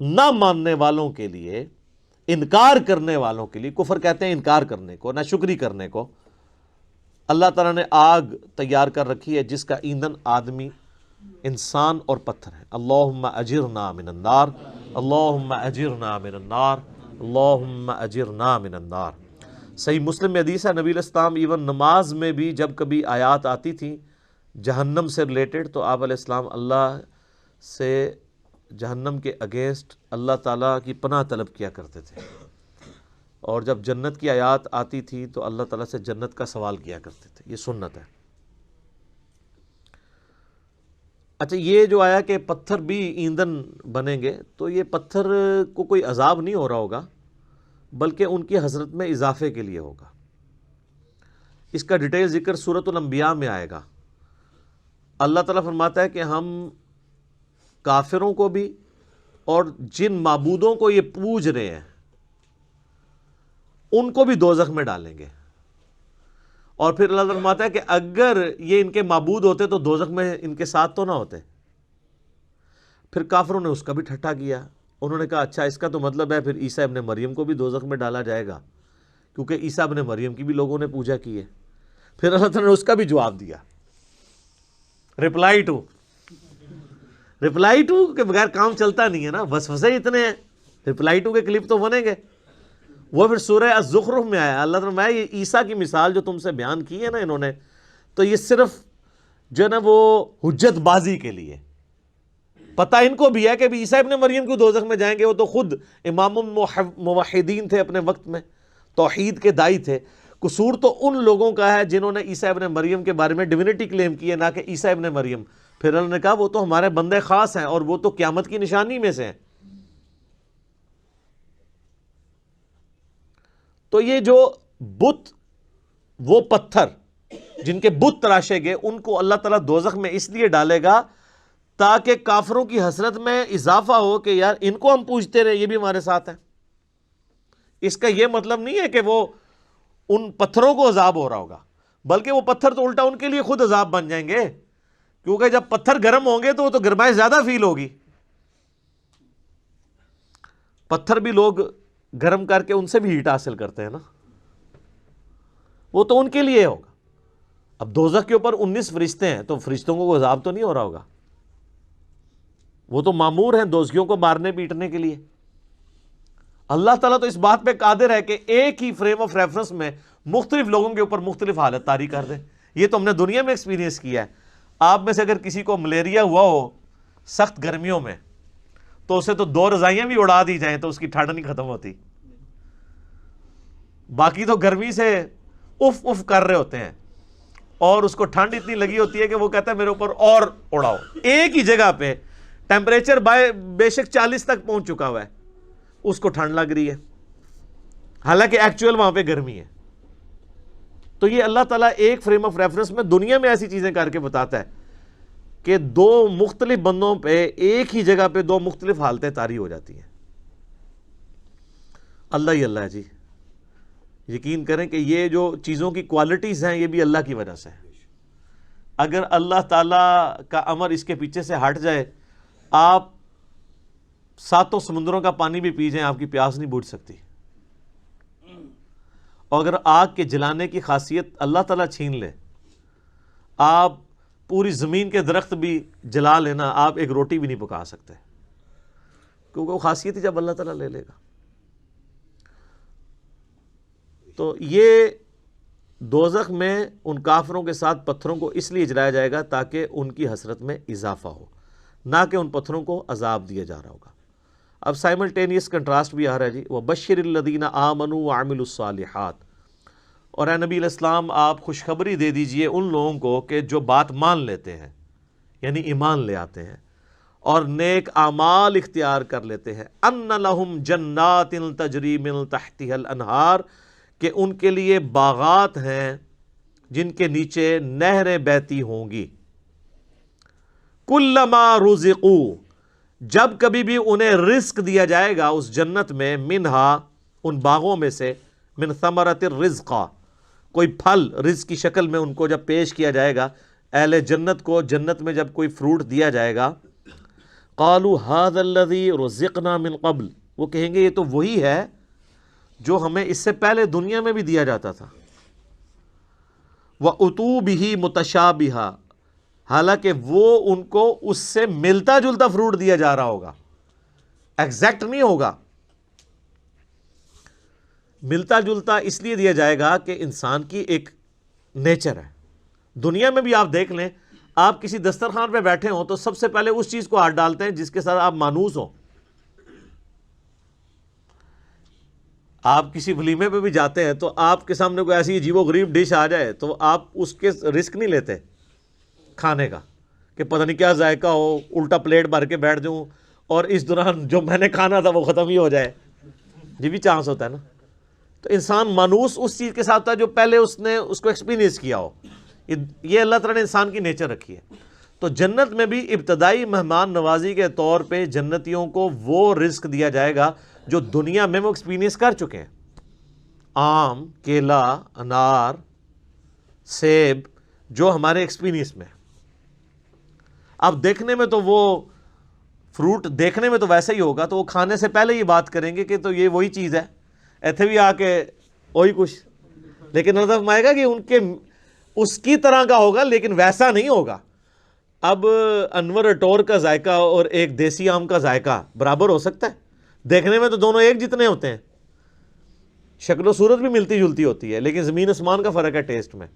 نہ ماننے والوں کے لیے، انکار کرنے والوں کے لیے، کفر کہتے ہیں انکار کرنے کو، ناشکری کرنے کو، اللہ تعالیٰ نے آگ تیار کر رکھی ہے جس کا ایندھن آدمی، انسان اور پتھر ہے. اللہم اجرنا من النار، اللہم اجرنا من النار، اللہم اجرنا من النار. صحیح مسلم میں حدیث ہے، نبی علیہ السلام ایون نماز میں بھی جب کبھی آیات آتی تھیں جہنم سے ریلیٹڈ تو آپ علیہ السلام اللہ سے جہنم کے اگینسٹ اللہ تعالیٰ کی پناہ طلب کیا کرتے تھے، اور جب جنت کی آیات آتی تھی تو اللہ تعالیٰ سے جنت کا سوال کیا کرتے تھے. یہ سنت ہے. اچھا یہ جو آیا کہ پتھر بھی ایندھن بنیں گے، تو یہ پتھر کو کوئی عذاب نہیں ہو رہا ہوگا، بلکہ ان کی حسرت میں اضافے کے لیے ہوگا۔ اس کا ڈیٹیل ذکر سورۃ الانبیاء میں آئے گا۔ اللہ تعالیٰ فرماتا ہے کہ ہم کافروں کو بھی اور جن معبودوں کو یہ پوج رہے ہیں ان کو بھی دوزخ میں ڈالیں گے، اور پھر اللہ تعالیٰ فرماتا ہے کہ اگر یہ ان کے معبود ہوتے تو دوزخ میں ان کے ساتھ تو نہ ہوتے۔ پھر کافروں نے اس کا بھی ٹھٹھا کیا، انہوں نے کہا اچھا اس کا تو مطلب ہے پھر عیسیٰ ابن مریم کو بھی دوزخ میں ڈالا جائے گا، کیونکہ عیسیٰ ابن مریم کی بھی لوگوں نے پوجا کی ہے۔ پھر اللہ تعالیٰ نے اس کا بھی جواب دیا، ریپلائی ٹو کے بغیر کام چلتا نہیں ہے نا، وسوسے اتنے ہیں، ریپلائی ٹو کے کلپ تو بنے گے۔ وہ پھر سورہ الزخرف میں آیا، اللہ تعالیٰ نے یہ عیسیٰ کی مثال جو تم سے بیان کی ہے نا انہوں نے، تو یہ صرف جو ہے نا وہ حجت بازی کے لیے، پتہ ان کو بھی ہے کہ عیسیٰ ابن مریم کو دوزخ میں جائیں گے، وہ تو خود امام الموحدین تھے اپنے وقت میں، توحید کے دائی تھے۔ قصور تو ان لوگوں کا ہے جنہوں نے عیسیٰ ابن مریم کے بارے میں ڈیوینٹی کلیم کی ہے، نہ کہ عیسیٰ ابن مریم۔ پھر انہوں نے کہا وہ تو ہمارے بندے خاص ہیں اور وہ تو قیامت کی نشانی میں سے ہیں۔ تو یہ جو بت، وہ پتھر جن کے بت تراشے گئے، ان کو اللہ تعالیٰ دوزخ میں اس لیے ڈالے گا تاکہ کافروں کی حسرت میں اضافہ ہو کہ یار ان کو ہم پوجتے رہے، یہ بھی ہمارے ساتھ ہیں۔ اس کا یہ مطلب نہیں ہے کہ وہ ان پتھروں کو عذاب ہو رہا ہوگا، بلکہ وہ پتھر تو الٹا ان کے لیے خود عذاب بن جائیں گے، کیونکہ جب پتھر گرم ہوں گے تو وہ تو گرمائش زیادہ فیل ہوگی۔ پتھر بھی لوگ گرم کر کے ان سے بھی ہیٹ حاصل کرتے ہیں نا، وہ تو ان کے لیے ہوگا۔ اب دوزخ کے اوپر 19 فرشتے ہیں، تو فرشتوں کو عذاب تو نہیں ہو رہا ہوگا، وہ تو مامور ہیں دوزخیوں کو مارنے پیٹنے کے لیے۔ اللہ تعالیٰ تو اس بات پہ قادر ہے کہ ایک ہی فریم آف ریفرنس میں مختلف لوگوں کے اوپر مختلف حالت طاری کر دے۔ یہ تو ہم نے دنیا میں ایکسپیرینس کیا ہے۔ آپ میں سے اگر کسی کو ملیریا ہوا ہو سخت گرمیوں میں، تو اسے تو 2 رضائیاں بھی اڑا دی جائیں تو اس کی ٹھنڈ نہیں ختم ہوتی، باقی تو گرمی سے اف اف کر رہے ہوتے ہیں، اور اس کو ٹھنڈ اتنی لگی ہوتی ہے کہ وہ کہتا ہے میرے اوپر اور اڑاؤ۔ ایک ہی جگہ پہ ٹیمپریچر بے شک 40 تک پہنچ چکا ہوا ہے، اس کو ٹھنڈ لگ رہی ہے، حالانکہ ایکچوئل وہاں پہ گرمی ہے۔ تو یہ اللہ تعالیٰ ایک فریم آف ریفرنس میں دنیا میں ایسی چیزیں کر کے بتاتا ہے کہ 2 مختلف بندوں پہ ایک ہی جگہ پہ 2 مختلف حالتیں طاری ہو جاتی ہیں۔ اللہ ہی اللہ ہے جی، یقین کریں کہ یہ جو چیزوں کی کوالٹیز ہیں یہ بھی اللہ کی وجہ سے ہے۔ اگر اللہ تعالیٰ کا امر اس کے پیچھے سے ہٹ جائے، آپ 7 سمندروں کا پانی بھی پی جائیں، آپ کی پیاس نہیں بجھ سکتی۔ اور اگر آگ کے جلانے کی خاصیت اللہ تعالیٰ چھین لے، آپ پوری زمین کے درخت بھی جلا لینا، آپ ایک روٹی بھی نہیں پکا سکتے، کیونکہ وہ خاصیت ہی جب اللہ تعالیٰ لے لے گا۔ تو یہ دوزخ میں ان کافروں کے ساتھ پتھروں کو اس لیے جلایا جائے گا تاکہ ان کی حسرت میں اضافہ ہو، نہ کہ ان پتھروں کو عذاب دیا جا رہا ہوگا۔ اب سائملٹینیس کنٹراسٹ بھی آ رہا ہے جی، وَبَشِّرِ الَّذِينَ آمَنُوا وَعَمِلُوا الصَّالِحَاتِ، اور اے نبی علیہ السلام آپ خوشخبری دے دیجئے ان لوگوں کو کہ جو بات مان لیتے ہیں، یعنی ایمان لے آتے ہیں اور نیک اعمال اختیار کر لیتے ہیں، أَنَّ لَهُمْ جَنَّاتٍ تَجْرِي مِن تَحْتِهَا الْأَنْهَارُ، کہ ان کے لیے باغات ہیں جن کے نیچے نہریں بہتی ہوں گی۔ کلما رزقوا، جب کبھی بھی انہیں رزق دیا جائے گا اس جنت میں، منہا ان باغوں میں سے، من ثمرۃ الرزق، کوئی پھل رزق کی شکل میں ان کو جب پیش کیا جائے گا، اہل جنت کو جنت میں جب کوئی فروٹ دیا جائے گا، قالوا ھذا الذی رزقنا من قبل، وہ کہیں گے یہ تو وہی ہے جو ہمیں اس سے پہلے دنیا میں بھی دیا جاتا تھا۔ وَأُتُوا بِهِ مُتَشَابِهًا، حالانکہ وہ ان کو اس سے ملتا جلتا فروٹ دیا جا رہا ہوگا، ایگزیکٹ نہیں ہوگا۔ ملتا جلتا اس لیے دیا جائے گا کہ انسان کی ایک نیچر ہے۔ دنیا میں بھی آپ دیکھ لیں، آپ کسی دسترخوان پہ بیٹھے ہوں تو سب سے پہلے اس چیز کو ہاتھ ڈالتے ہیں جس کے ساتھ آپ مانوس ہوں۔ آپ کسی ولیمے پہ بھی جاتے ہیں تو آپ کے سامنے کوئی ایسی عجیب و غریب ڈش آ جائے تو آپ اس کے رسک نہیں لیتے کھانے کا، کہ پتہ نہیں کیا ذائقہ ہو، الٹا پلیٹ بھر کے بیٹھ جاؤں اور اس دوران جو میں نے کھانا تھا وہ ختم ہی ہو جائے، یہ بھی چانس ہوتا ہے نا. تو انسان مانوس اس چیز کے ساتھ ہوتا ہے جو پہلے اس نے اس کو ایکسپیرینس کیا ہو. یہ اللہ تعالیٰ نے انسان کی نیچر رکھی ہے. تو جنت میں بھی ابتدائی مہمان نوازی کے طور پہ جنتیوں کو وہ رزق دیا جائے گا جو دنیا میں وہ ایکسپیرینس کر چکے ہیں. آم، کیلا، انار، سیب، جو ہمارے ایکسپیرینس میں. اب دیکھنے میں تو وہ فروٹ دیکھنے میں تو ویسا ہی ہوگا، تو وہ کھانے سے پہلے یہ بات کریں گے کہ تو یہ وہی چیز ہے، ایتھے بھی آ کے وہی کچھ. لیکن نظر آئے گا کہ ان کے اس کی طرح کا ہوگا لیکن ویسا نہیں ہوگا. اب انور اٹور کا ذائقہ اور ایک دیسی آم کا ذائقہ برابر ہو سکتا ہے؟ دیکھنے میں تو دونوں ایک جتنے ہوتے ہیں، شکل و صورت بھی ملتی جلتی ہوتی ہے، لیکن زمین آسمان کا فرق ہے ٹیسٹ میں.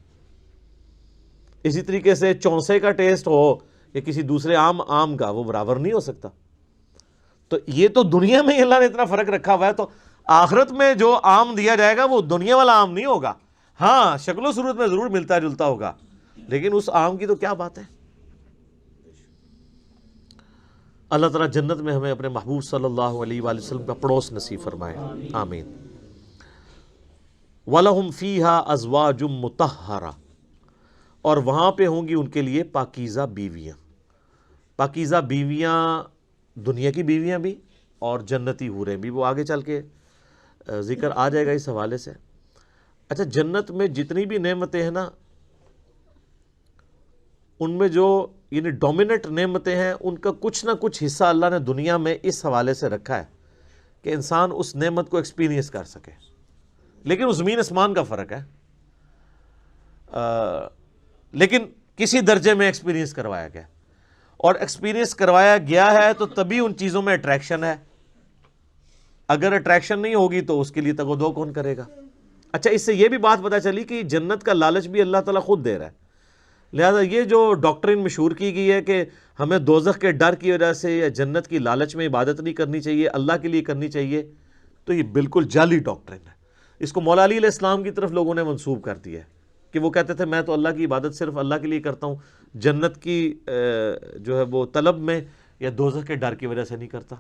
اسی طریقے سے چونسے کا ٹیسٹ ہو یا کسی دوسرے آم کا، وہ برابر نہیں ہو سکتا. تو یہ تو دنیا میں ہی اللہ نے اتنا فرق رکھا ہوا ہے، تو آخرت میں جو آم دیا جائے گا وہ دنیا والا آم نہیں ہوگا. ہاں شکل و صورت میں ضرور ملتا جلتا ہوگا، لیکن اس آم کی تو کیا بات ہے. اللہ تعالیٰ جنت میں ہمیں اپنے محبوب صلی اللہ علیہ وآلہ وسلم کا پڑوس نصیب فرمائے، آمین. وَلَهُمْ فِيهَا أَزْوَاجٌ مُطَهَّرَةٌ، اور وہاں پہ ہوں گی ان کے لیے پاکیزہ بیویاں. پاکیزہ بیویاں دنیا کی بیویاں بھی اور جنتی حوریں بھی، وہ آگے چل کے ذکر آ جائے گا اس حوالے سے. اچھا، جنت میں جتنی بھی نعمتیں ہیں نا، ان میں جو یعنی ڈومیننٹ نعمتیں ہیں، ان کا کچھ نہ کچھ حصہ اللہ نے دنیا میں اس حوالے سے رکھا ہے کہ انسان اس نعمت کو ایکسپیرینس کر سکے. لیکن وہ زمین آسمان کا فرق ہے، لیکن کسی درجے میں ایکسپیرینس کروایا گیا، اور ایکسپیرینس کروایا گیا ہے تو تبھی ان چیزوں میں اٹریکشن ہے. اگر اٹریکشن نہیں ہوگی تو اس کے لیے تگ و دو کون کرے گا. اچھا، اس سے یہ بھی بات پتہ چلی کہ جنت کا لالچ بھی اللہ تعالیٰ خود دے رہا ہے. لہذا یہ جو ڈاکٹرین مشہور کی گئی ہے کہ ہمیں دوزخ کے ڈر کی وجہ سے یا جنت کی لالچ میں عبادت نہیں کرنی چاہیے، اللہ کے لیے کرنی چاہیے، تو یہ بالکل جعلی ڈاکٹرین ہے. اس کو مولا علی علیہ السلام کی طرف لوگوں نے منسوب کر دیا ہے کہ وہ کہتے تھے میں تو اللہ کی عبادت صرف اللہ کے لیے کرتا ہوں، جنت کی جو ہے وہ طلب میں یا دوزخ کے ڈر کی وجہ سے نہیں کرتا.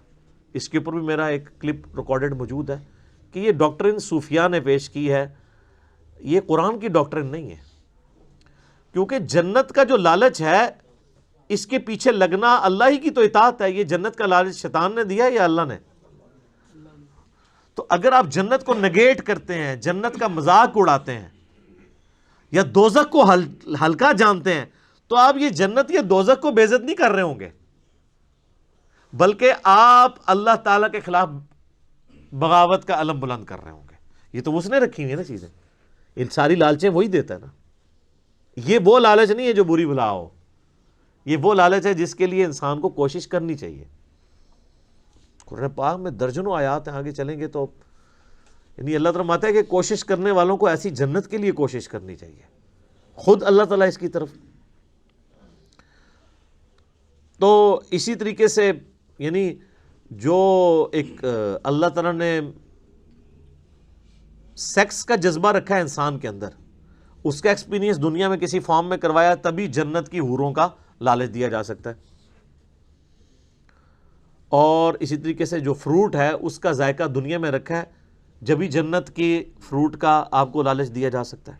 اس کے اوپر بھی میرا ایک کلپ ریکارڈڈ موجود ہے کہ یہ ڈاکٹرین صوفیاء نے پیش کی ہے، یہ قرآن کی ڈاکٹرین نہیں ہے. کیونکہ جنت کا جو لالچ ہے اس کے پیچھے لگنا اللہ ہی کی تو اطاعت ہے. یہ جنت کا لالچ شیطان نے دیا یا اللہ نے؟ تو اگر آپ جنت کو نگیٹ کرتے ہیں، جنت کا مذاق اڑاتے ہیں یا دوزخ کو ہلکا جانتے ہیں، تو آپ یہ جنت یا دوزخ کو بے عزت نہیں کر رہے ہوں گے، بلکہ آپ اللہ تعالیٰ کے خلاف بغاوت کا علم بلند کر رہے ہوں گے. یہ تو اس نے رکھی ہوئی ہے نا چیزیں، ان ساری لالچیں وہی دیتا ہے نا. یہ وہ لالچ نہیں ہے جو بری بلا ہو، یہ وہ لالچ ہے جس کے لیے انسان کو کوشش کرنی چاہیے. قرآن پاک میں درجنوں آیات ہیں، آگے چلیں گے تو یعنی اللہ تعالیٰ فرماتا ہے کہ کوشش کرنے والوں کو ایسی جنت کے لیے کوشش کرنی چاہیے، خود اللہ تعالیٰ اس کی طرف. تو اسی طریقے سے یعنی جو ایک اللہ تعالیٰ نے سیکس کا جذبہ رکھا ہے انسان کے اندر، اس کا ایکسپیرینس دنیا میں کسی فارم میں کروایا، تبھی جنت کی حوروں کا لالچ دیا جا سکتا ہے. اور اسی طریقے سے جو فروٹ ہے اس کا ذائقہ دنیا میں رکھا ہے، جبھی جنت کی فروٹ کا آپ کو لالچ دیا جا سکتا ہے.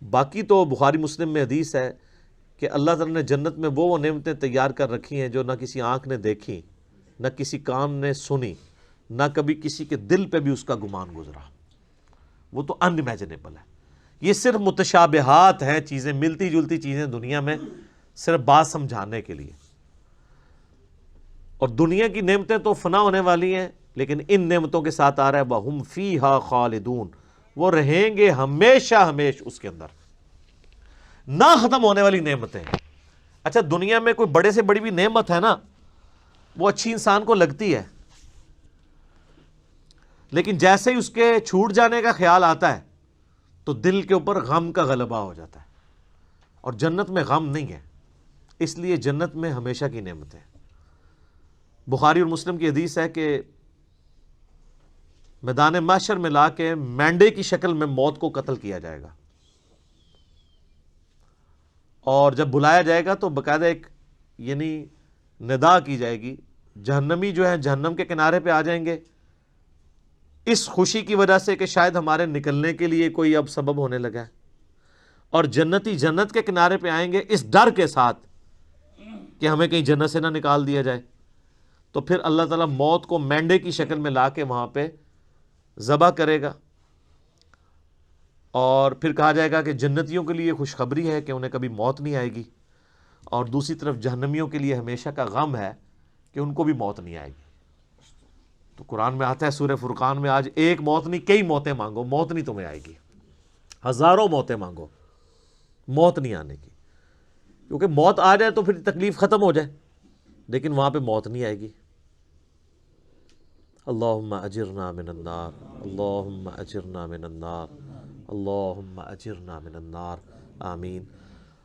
باقی تو بخاری مسلم میں حدیث ہے کہ اللہ تعالیٰ نے جنت میں وہ نعمتیں تیار کر رکھی ہیں جو نہ کسی آنکھ نے دیکھی، نہ کسی کان نے سنی، نہ کبھی کسی کے دل پہ بھی اس کا گمان گزرا. وہ تو ان امیجنیبل ہے. یہ صرف متشابہات ہیں، چیزیں ملتی جلتی چیزیں دنیا میں صرف بات سمجھانے کے لیے. اور دنیا کی نعمتیں تو فنا ہونے والی ہیں، لیکن ان نعمتوں کے ساتھ آ رہا ہے وَهُمْ فِيهَا خَالِدُونَ، وہ رہیں گے ہمیشہ ہمیش اس کے اندر، نہ ختم ہونے والی نعمتیں. اچھا، دنیا میں کوئی بڑے سے بڑی بھی نعمت ہے نا، وہ اچھی انسان کو لگتی ہے، لیکن جیسے ہی اس کے چھوٹ جانے کا خیال آتا ہے تو دل کے اوپر غم کا غلبہ ہو جاتا ہے. اور جنت میں غم نہیں ہے، اس لیے جنت میں ہمیشہ کی نعمتیں. بخاری اور مسلم کی حدیث ہے کہ میدان محشر میں لا کے مینڈے کی شکل میں موت کو قتل کیا جائے گا، اور جب بلایا جائے گا تو باقاعدہ ایک یعنی ندا کی جائے گی. جہنمی جو ہے جہنم کے کنارے پہ آ جائیں گے اس خوشی کی وجہ سے کہ شاید ہمارے نکلنے کے لیے کوئی اب سبب ہونے لگا ہے, اور جنتی جنت کے کنارے پہ آئیں گے اس ڈر کے ساتھ کہ ہمیں کہیں جنت سے نہ نکال دیا جائے. تو پھر اللہ تعالیٰ موت کو مینڈے کی شکل میں لا کے وہاں پہ ذبح کرے گا, اور پھر کہا جائے گا کہ جنتیوں کے لیے خوشخبری ہے کہ انہیں کبھی موت نہیں آئے گی, اور دوسری طرف جہنمیوں کے لیے ہمیشہ کا غم ہے کہ ان کو بھی موت نہیں آئے گی. تو قرآن میں آتا ہے سورہ فرقان میں, آج ایک موت نہیں کئی موتیں مانگو, موت نہیں تمہیں آئے گی, ہزاروں موتیں مانگو, موت نہیں آنے کی. کیونکہ موت آ جائے تو پھر تکلیف ختم ہو جائے, لیکن وہاں پہ موت نہیں آئے گی. اللہم اجرنا من النار, اللہم اجرنا من النار, اللہم اجرنا من النار, آمین.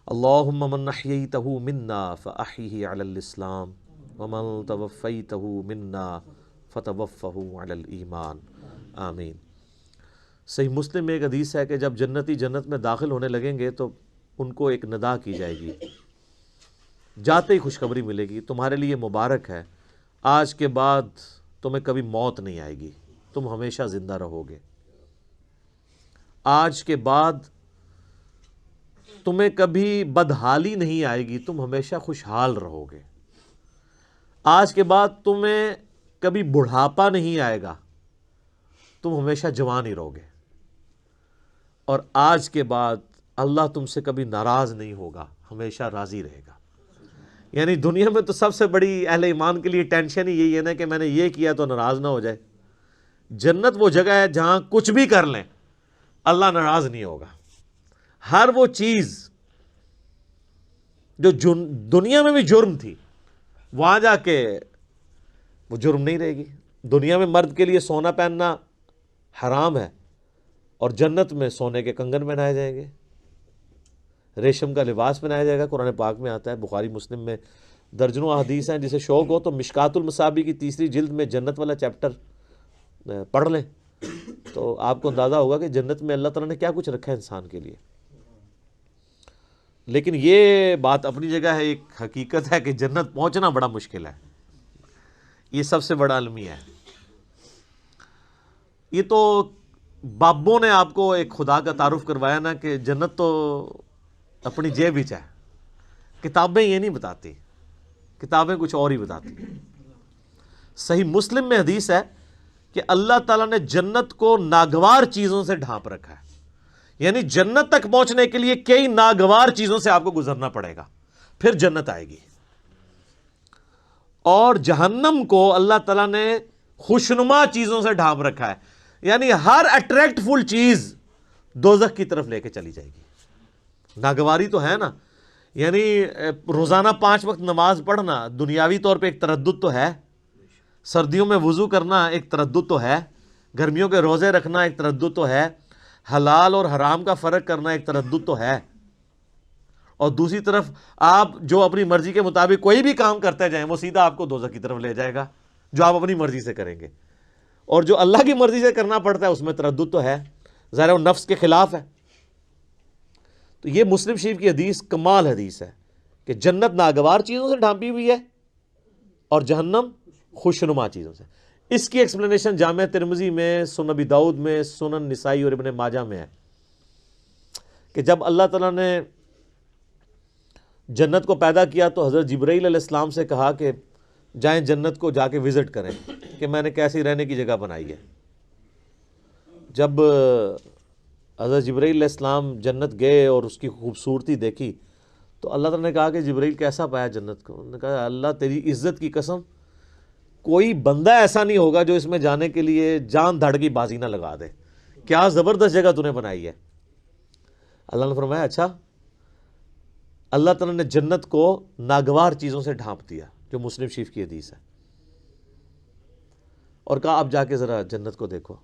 اللہم من احییتہ منا فاحیہ علی الاسلام ومن توفیتہ منا فتوفہ علی الایمان, آمین. صحیح مسلم میں ایک حدیث ہے کہ جب جنتی جنت میں داخل ہونے لگیں گے تو ان کو ایک ندا کی جائے گی, جاتے ہی خوشخبری ملے گی, تمہارے لیے مبارک ہے, آج کے بعد تمہیں کبھی موت نہیں آئے گی, تم ہمیشہ زندہ رہو گے. آج کے بعد تمہیں کبھی بدحالی نہیں آئے گی, تم ہمیشہ خوشحال رہو گے. آج کے بعد تمہیں کبھی بڑھاپا نہیں آئے گا, تم ہمیشہ جوان ہی رہو گے. اور آج کے بعد اللہ تم سے کبھی ناراض نہیں ہوگا, ہمیشہ راضی رہے گا. یعنی دنیا میں تو سب سے بڑی اہل ایمان کے لیے ٹینشن ہی یہی ہے نا کہ میں نے یہ کیا تو ناراض نہ ہو جائے. جنت وہ جگہ ہے جہاں کچھ بھی کر لیں اللہ ناراض نہیں ہوگا. ہر وہ چیز جو دنیا میں بھی جرم تھی وہاں جا کے وہ جرم نہیں رہے گی. دنیا میں مرد کے لیے سونا پہننا حرام ہے, اور جنت میں سونے کے کنگن پہنائے جائیں گے, ریشم کا لباس پہنایا جائے گا. قرآن پاک میں آتا ہے, بخاری مسلم میں درجنوں احادیث ہیں. جسے شوق ہو تو مشکات المصابیح کی 3 جلد میں جنت والا چیپٹر پڑھ لیں تو آپ کو اندازہ ہوگا کہ جنت میں اللہ تعالیٰ نے کیا کچھ رکھا ہے انسان کے لیے. لیکن یہ بات اپنی جگہ ہے, ایک حقیقت ہے کہ جنت پہنچنا بڑا مشکل ہے, یہ سب سے بڑا المیہ ہے. یہ تو بابوں نے آپ کو ایک خدا کا تعارف کروایا نا کہ جنت تو اپنی جیب ہی ہے. کتابیں یہ نہیں بتاتی, کتابیں کچھ اور ہی بتاتی. صحیح مسلم میں حدیث ہے کہ اللہ تعالیٰ نے جنت کو ناگوار چیزوں سے ڈھانپ رکھا ہے. یعنی جنت تک پہنچنے کے لیے کئی ناگوار چیزوں سے آپ کو گزرنا پڑے گا, پھر جنت آئے گی. اور جہنم کو اللہ تعالیٰ نے خوشنما چیزوں سے ڈھانپ رکھا ہے. یعنی ہر اٹریکٹ فل چیز دوزخ کی طرف لے کے چلی جائے گی. ناگواری تو ہے نا, یعنی روزانہ 5 وقت نماز پڑھنا دنیاوی طور پہ ایک تردد تو ہے, سردیوں میں وضو کرنا ایک تردد تو ہے, گرمیوں کے روزے رکھنا ایک تردد تو ہے, حلال اور حرام کا فرق کرنا ایک تردد تو ہے. اور دوسری طرف آپ جو اپنی مرضی کے مطابق کوئی بھی کام کرتے جائیں وہ سیدھا آپ کو دوزخ کی طرف لے جائے گا, جو آپ اپنی مرضی سے کریں گے. اور جو اللہ کی مرضی سے کرنا پڑتا ہے اس میں تردد تو ہے, ظاہر وہ نفس کے خلاف ہے. تو یہ مسلم شریف کی حدیث کمال حدیث ہے کہ جنت ناگوار چیزوں سے ڈھانپی ہوئی ہے اور جہنم خوشنما چیزوں سے. اس کی ایکسپلینیشن جامع ترمذی میں, سنن ابی داؤد میں, سنن نسائی اور ابن ماجہ میں ہے کہ جب اللہ تعالیٰ نے جنت کو پیدا کیا تو حضرت جبرائیل علیہ السلام سے کہا کہ جائیں جنت کو جا کے وزٹ کریں کہ میں نے کیسی رہنے کی جگہ بنائی ہے. جب حضرت جبرائیل علیہ السلام جنت گئے اور اس کی خوبصورتی دیکھی تو اللہ تعالیٰ نے کہا کہ جبرائیل کیسا پایا جنت کو؟ انہوں نے کہا اللہ تیری عزت کی قسم کوئی بندہ ایسا نہیں ہوگا جو اس میں جانے کے لیے جان دھڑ کی بازی نہ لگا دے, کیا زبردست جگہ تو نے بنائی ہے. اللہ نے فرمایا اچھا. اللہ تعالیٰ نے جنت کو ناگوار چیزوں سے ڈھانپ دیا, جو مسلم شریف کی حدیث ہے, اور کہا اب جا کے ذرا جنت کو دیکھو.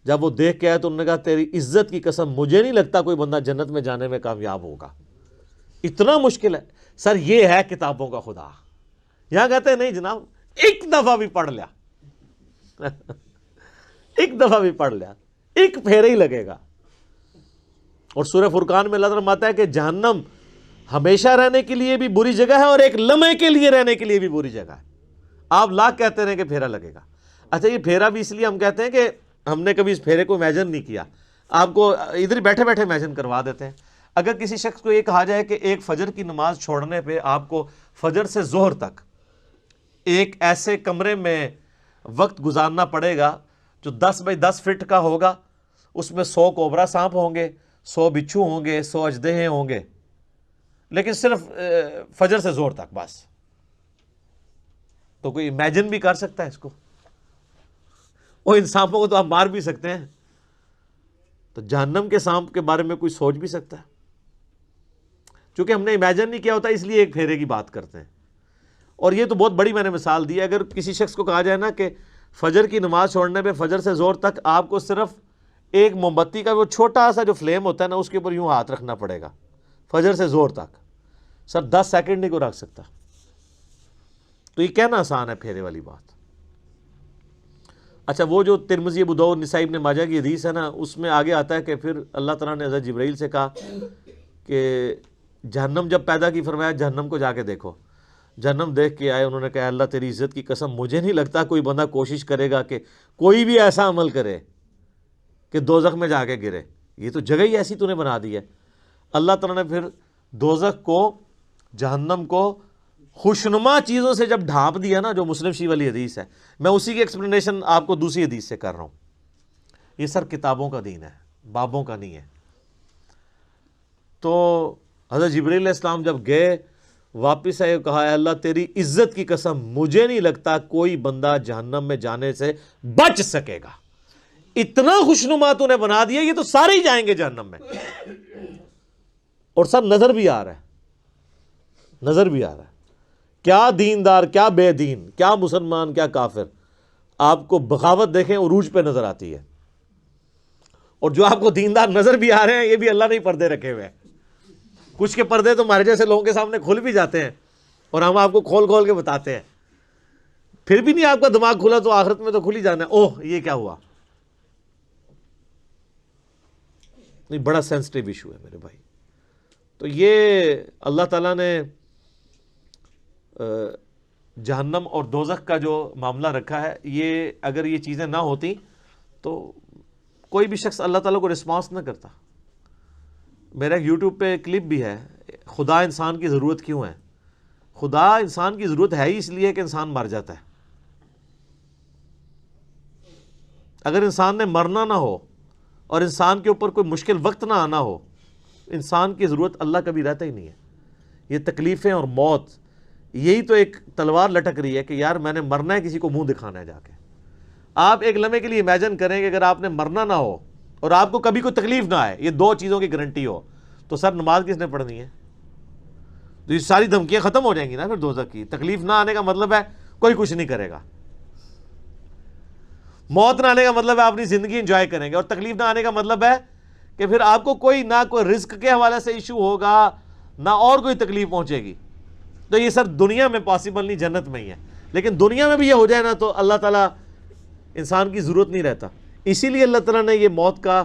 جب وہ دیکھ کے آئے تو انہوں نے کہا تیری عزت کی قسم مجھے نہیں لگتا کوئی بندہ جنت میں جانے میں کامیاب ہوگا, اتنا مشکل ہے. سر یہ ہے کتابوں کا خدا. یہاں کہتے ہیں نہیں جناب, ایک دفعہ بھی پڑھ لیا ایک دفعہ بھی پڑھ لیا, ایک پھیرا ہی لگے گا. اور سورہ فرقان میں اللہ تعالیٰ فرماتا ہے کہ جہنم ہمیشہ رہنے کے لیے بھی بری جگہ ہے اور ایک لمحے کے لیے رہنے کے لیے بھی بری جگہ ہے. آپ لاکھ کہتے رہیں کہ پھیرا لگے گا. اچھا یہ پھیرا بھی اس لیے ہم کہتے ہیں کہ ہم نے کبھی اس پھیرے کو امیجن نہیں کیا, آپ کو ادھر بیٹھے بیٹھے امیجن کروا دیتے ہیں. اگر کسی شخص کو یہ کہا جائے کہ ایک فجر کی نماز چھوڑنے پہ آپ کو فجر سے ظہر تک ایک ایسے کمرے میں وقت گزارنا پڑے گا جو 10 بائی 10 فٹ کا ہوگا, اس میں 100 کوبرا سانپ ہوں گے, 100 بچھو ہوں گے, 100 اژدہے ہوں گے, لیکن صرف فجر سے ظہر تک بس, تو کوئی امیجن بھی کر سکتا ہے اس کو؟ وہ ان سانپوں کو تو آپ مار بھی سکتے ہیں, تو جہنم کے سانپ کے بارے میں کوئی سوچ بھی سکتا ہے؟ چونکہ ہم نے امیجن نہیں کیا ہوتا اس لیے ایک پھیرے کی بات کرتے ہیں. اور یہ تو بہت بڑی میں نے مثال دی ہے. اگر کسی شخص کو کہا جائے نا کہ فجر کی نماز چھوڑنے پہ فجر سے ظہر تک آپ کو صرف ایک موم بتی کا وہ چھوٹا سا جو فلیم ہوتا ہے نا اس کے اوپر یوں ہاتھ رکھنا پڑے گا فجر سے ظہر تک, سر 10 سیکنڈ نہیں کو رکھ سکتا. تو یہ کہنا آسان ہے پھیرے والی بات. اچھا وہ جو ترمذی ابو داؤد نسائی ابن ماجہ کی حدیث ہے نا, اس میں آگے آتا ہے کہ پھر اللہ تعالیٰ نے حضرت جبرائیل سے کہا کہ جہنم جب پیدا کی, فرمایا جہنم کو جا کے دیکھو. جہنم دیکھ کے آئے, انہوں نے کہا اللہ تیری عزت کی قسم مجھے نہیں لگتا کوئی بندہ کوشش کرے گا کہ کوئی بھی ایسا عمل کرے کہ دوزخ میں جا کے گرے, یہ تو جگہ ہی ایسی تو نے بنا دی ہے. اللہ تعالیٰ نے پھر دوزخ کو, جہنم کو خوشنما چیزوں سے جب ڈھانپ دیا نا, جو مسلم شریف والی حدیث ہے, میں اسی کی ایکسپلینیشن آپ کو دوسری حدیث سے کر رہا ہوں. یہ سر کتابوں کا دین ہے, بابوں کا نہیں ہے. تو حضرت جبرائیل علیہ السلام جب گئے واپس آئے, کہا ہے اللہ تیری عزت کی قسم مجھے نہیں لگتا کوئی بندہ جہنم میں جانے سے بچ سکے گا, اتنا خوشنما تو نے بنا دیا, یہ تو سارے ہی جائیں گے جہنم میں. اور سب نظر بھی آ رہا ہے, نظر بھی آ رہا ہے, کیا دیندار کیا بے دین, کیا مسلمان کیا کافر, آپ کو بغاوت دیکھیں عروج پہ نظر آتی ہے. اور جو آپ کو دیندار نظر بھی آ رہے ہیں یہ بھی اللہ نے پردے رکھے ہوئے ہیں. کچھ کے پردے تو ہمارے جیسے لوگوں کے سامنے کھل بھی جاتے ہیں اور ہم آپ کو کھول کھول کے بتاتے ہیں, پھر بھی نہیں آپ کا دماغ کھلا تو آخرت میں تو کھل ہی جانا ہے, اوہ یہ کیا ہوا. نہیں, بڑا سینسٹیو ایشو ہے میرے بھائی. تو یہ اللہ تعالیٰ نے جہنم اور دوزخ کا جو معاملہ رکھا ہے, یہ اگر یہ چیزیں نہ ہوتی تو کوئی بھی شخص اللہ تعالیٰ کو رسپانس نہ کرتا. میرا یوٹیوب پہ کلپ بھی ہے, خدا انسان کی ضرورت کیوں ہے. خدا انسان کی ضرورت ہے ہی اس لیے کہ انسان مر جاتا ہے. اگر انسان نے مرنا نہ ہو اور انسان کے اوپر کوئی مشکل وقت نہ آنا ہو, انسان کی ضرورت اللہ کبھی رہتا ہی نہیں ہے. یہ تکلیفیں اور موت, یہی تو ایک تلوار لٹک رہی ہے کہ یار میں نے مرنا ہے, کسی کو منہ دکھانا ہے جا کے. آپ ایک لمحے کے لیے امیجن کریں کہ اگر آپ نے مرنا نہ ہو اور آپ کو کبھی کوئی تکلیف نہ آئے, یہ دو چیزوں کی گارنٹی ہو, تو سر نماز کس نے پڑھنی ہے؟ تو یہ ساری دھمکیاں ختم ہو جائیں گی نا پھر دوزخ کی. تکلیف نہ آنے کا مطلب ہے کوئی کچھ نہیں کرے گا, موت نہ آنے کا مطلب ہے آپ اپنی زندگی انجوائے کریں گے, اور تکلیف نہ آنے کا مطلب ہے کہ پھر آپ کو کوئی نہ کوئی رزق کے حوالے سے ایشو ہوگا نہ اور کوئی تکلیف پہنچے گی. تو یہ سر دنیا میں پاسبل نہیں, جنت میں ہی ہے. لیکن دنیا میں بھی یہ ہو جائے نا تو اللہ تعالیٰ انسان کی ضرورت نہیں رہتا. اسی لیے اللہ تعالیٰ نے یہ موت کا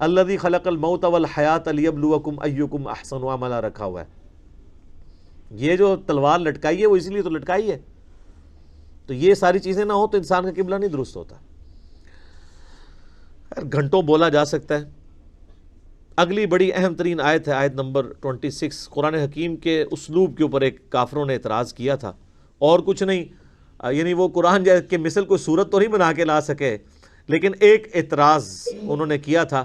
الذی خلق الموت والحیات لیبلوکم ایکم احسن عملا رکھا ہوا ہے. یہ جو تلوار لٹکائی ہے وہ اسی لیے تو لٹکائی ہے. تو یہ ساری چیزیں نہ ہو تو انسان کا قبلہ نہیں درست ہوتا. گھنٹوں بولا جا سکتا ہے. اگلی بڑی اہم ترین آیت ہے آیت نمبر 26. قرآن حکیم کے اسلوب کے اوپر ایک کافروں نے اعتراض کیا تھا, اور کچھ نہیں, یعنی وہ قرآن کے مثل کوئی صورت تو نہیں بنا کے لا سکے, لیکن ایک اعتراض انہوں نے کیا تھا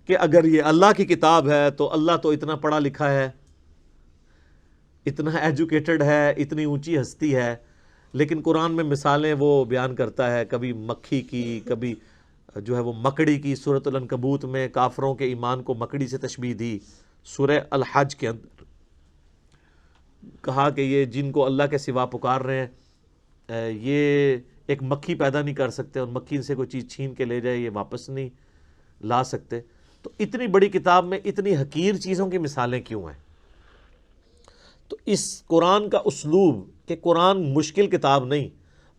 کہ اگر یہ اللہ کی کتاب ہے تو اللہ تو اتنا پڑھا لکھا ہے, اتنا ایجوکیٹڈ ہے, اتنی اونچی ہستی ہے, لیکن قرآن میں مثالیں وہ بیان کرتا ہے, کبھی مکھی کی, کبھی جو ہے وہ مکڑی کی. سورۃ العنکبوت میں کافروں کے ایمان کو مکڑی سے تشبیہ دی. سورہ الحج کے اندر کہا کہ یہ جن کو اللہ کے سوا پکار رہے ہیں یہ ایک مکھی پیدا نہیں کر سکتے, اور مکھی سے کوئی چیز چھین کے لے جائے یہ واپس نہیں لا سکتے. تو اتنی بڑی کتاب میں اتنی حقیر چیزوں کی مثالیں کیوں ہیں؟ تو اس قرآن کا اسلوب کہ قرآن مشکل کتاب نہیں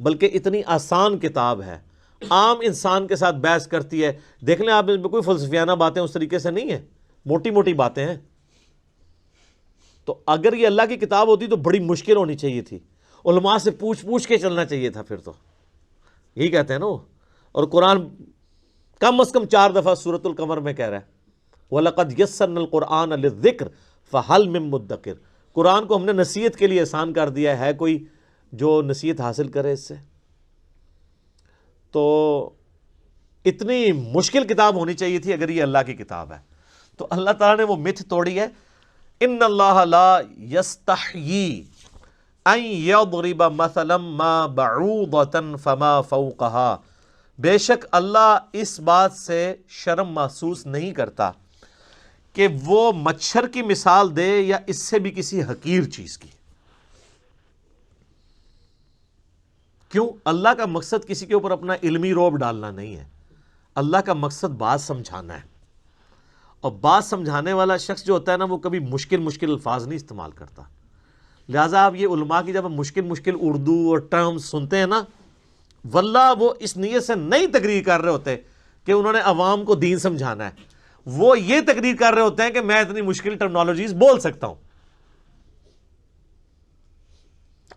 بلکہ اتنی آسان کتاب ہے, عام انسان کے ساتھ بحث کرتی ہے. دیکھ لیں آپ, اس میں کوئی فلسفیانہ باتیں اس طریقے سے نہیں ہیں, موٹی موٹی باتیں ہیں. تو اگر یہ اللہ کی کتاب ہوتی تو بڑی مشکل ہونی چاہیے تھی، علماء سے پوچھ کے چلنا چاہیے تھا پھر تو، یہی کہتے ہیں نا وہ۔ اور قرآن کم از کم 4 دفعہ سورۃ القمر میں کہہ رہا ہے وَلَقَدْ يَسَّرْنَا الْقُرْآنَ لِلذِّكْرِ فَهَلْ مِن مُدَّكِرٍ، قرآن کو ہم نے نصیحت کے لیے آسان کر دیا ہے کوئی جو نصیحت حاصل کرے اس سے؟ تو اتنی مشکل کتاب ہونی چاہیے تھی اگر یہ اللہ کی کتاب ہے۔ تو اللہ تعالیٰ نے وہ متھ توڑی ہے، ان اللہ لا یستحیی ان یضرب مثلا ما بعوضۃ فما فوقها، بے شک اللہ اس بات سے شرم محسوس نہیں کرتا کہ وہ مچھر کی مثال دے یا اس سے بھی کسی حقیر چیز کی۔ کیوں؟ اللہ کا مقصد کسی کے اوپر اپنا علمی رعب ڈالنا نہیں ہے، اللہ کا مقصد بات سمجھانا ہے، اور بات سمجھانے والا شخص جو ہوتا ہے نا وہ کبھی مشکل الفاظ نہیں استعمال کرتا۔ لہٰذا آپ یہ علماء کی جب ہم مشکل اردو اور ٹرمز سنتے ہیں نا، واللہ وہ اس نیت سے نہیں تقریر کر رہے ہوتے کہ انہوں نے عوام کو دین سمجھانا ہے، وہ یہ تقریر کر رہے ہوتے ہیں کہ میں اتنی مشکل ٹرمنالوجیز بول سکتا ہوں،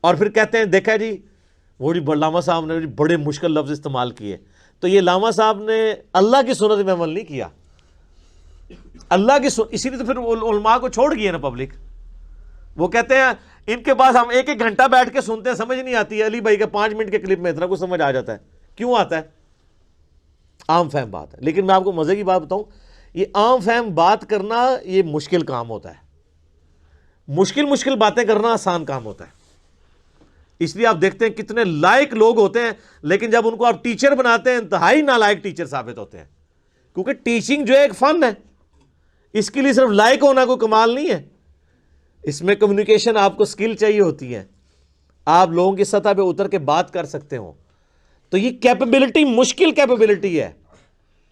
اور پھر کہتے ہیں دیکھا جی وہ جی علامہ صاحب نے بڑے مشکل لفظ استعمال کیے۔ تو یہ علامہ صاحب نے اللہ کی سنت میں عمل نہیں کیا، اللہ کی اسی لیے تو پھر علماء کو چھوڑ گئی ہے نا پبلک۔ وہ کہتے ہیں ان کے پاس ہم 1 گھنٹہ بیٹھ کے سنتے ہیں، سمجھ نہیں آتی ہے، علی بھائی کے 5 منٹ کے کلپ میں اتنا کچھ سمجھ آ جاتا ہے۔ کیوں آتا ہے؟ عام فہم بات ہے۔ لیکن میں آپ کو مزے کی بات بتاؤں، یہ عام فہم بات کرنا یہ مشکل کام ہوتا ہے، مشکل باتیں کرنا آسان کام ہوتا ہے۔ اس لیے آپ دیکھتے ہیں کتنے لائق لوگ ہوتے ہیں، لیکن جب ان کو آپ ٹیچر بناتے ہیں انتہائی نالائق ٹیچر ثابت ہوتے ہیں، کیونکہ ٹیچنگ جو ہے ایک فن ہے، اس کے لیے صرف لائق ہونا کوئی کمال نہیں ہے، اس میں کمیونیکیشن آپ کو سکل چاہیے ہوتی ہے، آپ لوگوں کی سطح پہ اتر کے بات کر سکتے ہو، تو یہ کیپیبلٹی مشکل کیپیبلٹی ہے۔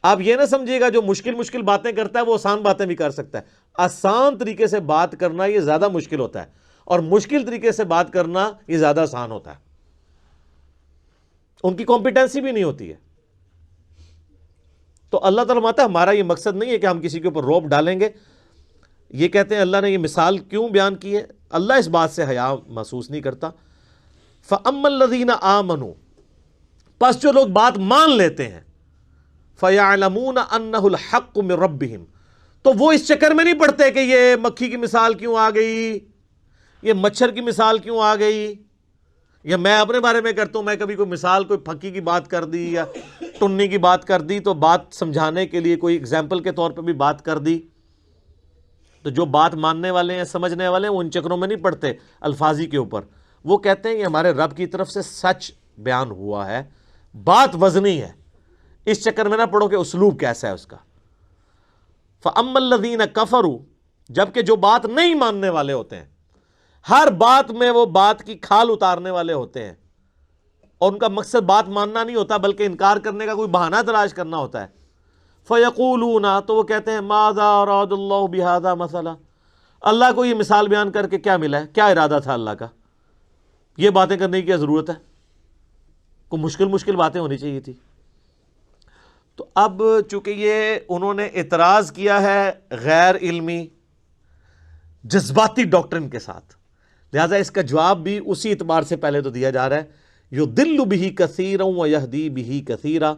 آپ یہ نہ سمجھیے گا جو مشکل باتیں کرتا ہے وہ آسان باتیں بھی کر سکتا ہے، آسان طریقے سے بات کرنا یہ زیادہ مشکل ہوتا ہے، اور مشکل طریقے سے بات کرنا یہ زیادہ آسان ہوتا ہے، ان کی کمپیٹنسی بھی نہیں ہوتی ہے۔ تو اللہ تعالیٰ ماتا ہمارا یہ مقصد نہیں ہے کہ ہم کسی کے اوپر روب ڈالیں گے۔ یہ کہتے ہیں اللہ نے یہ مثال کیوں بیان کی ہے؟ اللہ اس بات سے حیا محسوس نہیں کرتا۔ فَأَمَّا الَّذِينَ آمَنُوا، پس جو لوگ بات مان لیتے ہیں، فَيَعْلَمُونَ أَنَّهُ الْحَقُّ مِن رَبِّهِمْ، تو وہ اس چکر میں نہیں پڑتے کہ یہ مکھی کی مثال کیوں آ گئی، یہ مچھر کی مثال کیوں آ گئی، یا میں اپنے بارے میں کرتا ہوں، میں کبھی کوئی مثال کوئی پھکی کی بات کر دی یا ٹنی کی بات کر دی، تو بات سمجھانے کے لیے کوئی اگزامپل کے طور پہ بھی بات کر دی، تو جو بات ماننے والے ہیں سمجھنے والے ہیں وہ ان چکروں میں نہیں پڑتے الفاظی کے اوپر، وہ کہتے ہیں یہ ہمارے رب کی طرف سے سچ بیان ہوا ہے، بات وزنی ہے، اس چکر میں نہ پڑھو کہ اسلوب کیسا ہے اس کا۔ فَأَمَّا الَّذِينَ كَفَرُوا، جبکہ جو بات نہیں ماننے والے ہوتے ہیں، ہر بات میں وہ بات کی کھال اتارنے والے ہوتے ہیں، اور ان کا مقصد بات ماننا نہیں ہوتا بلکہ انکار کرنے کا کوئی بہانہ تلاش کرنا ہوتا ہے۔ فَيَقُولُونَ، تو وہ کہتے ہیں مَاذَا أَرَادَ اللَّهُ بِهَذَا مَثَلًا، اللہ کو یہ مثال بیان کر کے کیا ملا ہے، کیا ارادہ تھا اللہ کا، یہ باتیں کرنے کی کیا ضرورت ہے، کوئی مشکل باتیں ہونی چاہیے تھی۔ تو اب چونکہ یہ انہوں نے اعتراض کیا ہے غیر علمی جذباتی ڈاکٹرن کے ساتھ، لہٰذا اس کا جواب بھی اسی اعتبار سے پہلے تو دیا جا رہا ہے، یضل بہ کثیرا ویہدی بہ کثیرا،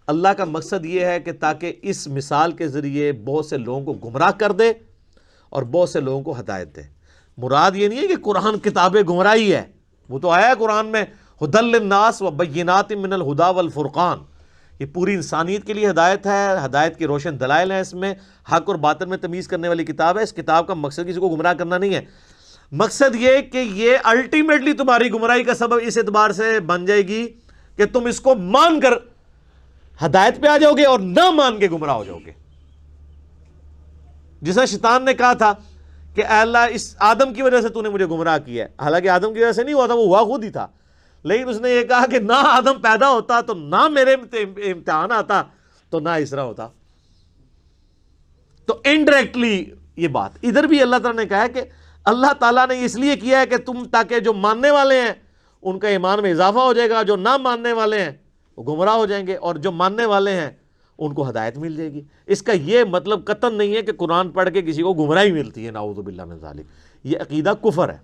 اللہ کا مقصد یہ ہے کہ تاکہ اس مثال کے ذریعے بہت سے لوگوں کو گمراہ کر دے اور بہت سے لوگوں کو ہدایت دے۔ مراد یہ نہیں ہے کہ قرآن کتاب گمراہی ہے، وہ تو آیا ہے قرآن میں ھدی للناس وبینات من الہدی والفرقان، یہ پوری انسانیت کے لیے ہدایت ہے، ہدایت کی روشن دلائل ہیں، اس میں حق اور باطل میں تمیز کرنے والی کتاب ہے۔ اس کتاب کا مقصد کسی کو گمراہ کرنا نہیں ہے، مقصد یہ کہ یہ الٹیمیٹلی تمہاری گمراہی کا سبب اس اعتبار سے بن جائے گی کہ تم اس کو مان کر ہدایت پہ آ جاؤ گے اور نہ مان کے گمراہ ہو جاؤ گے۔ جیسا شیطان نے کہا تھا کہ اے اللہ اس آدم کی وجہ سے تو نے مجھے گمراہ کیا ہے، حالانکہ آدم کی وجہ سے نہیں ہوا تھا، وہ ہوا خود ہی تھا، لیکن اس نے یہ کہا کہ نہ آدم پیدا ہوتا تو نہ میرے امتحان آتا تو نہ اسرا ہوتا۔ تو انڈائریکٹلی یہ بات ادھر بھی اللہ تعالیٰ نے کہا ہے کہ اللہ تعالیٰ نے اس لیے کیا ہے کہ تم تاکہ جو ماننے والے ہیں ان کا ایمان میں اضافہ ہو جائے گا، جو نہ ماننے والے ہیں وہ گمراہ ہو جائیں گے، اور جو ماننے والے ہیں ان کو ہدایت مل جائے گی۔ اس کا یہ مطلب قطعاً نہیں ہے کہ قرآن پڑھ کے کسی کو گمراہی ملتی ہے، نعوذ باللہ من ذالک، یہ عقیدہ کفر ہے۔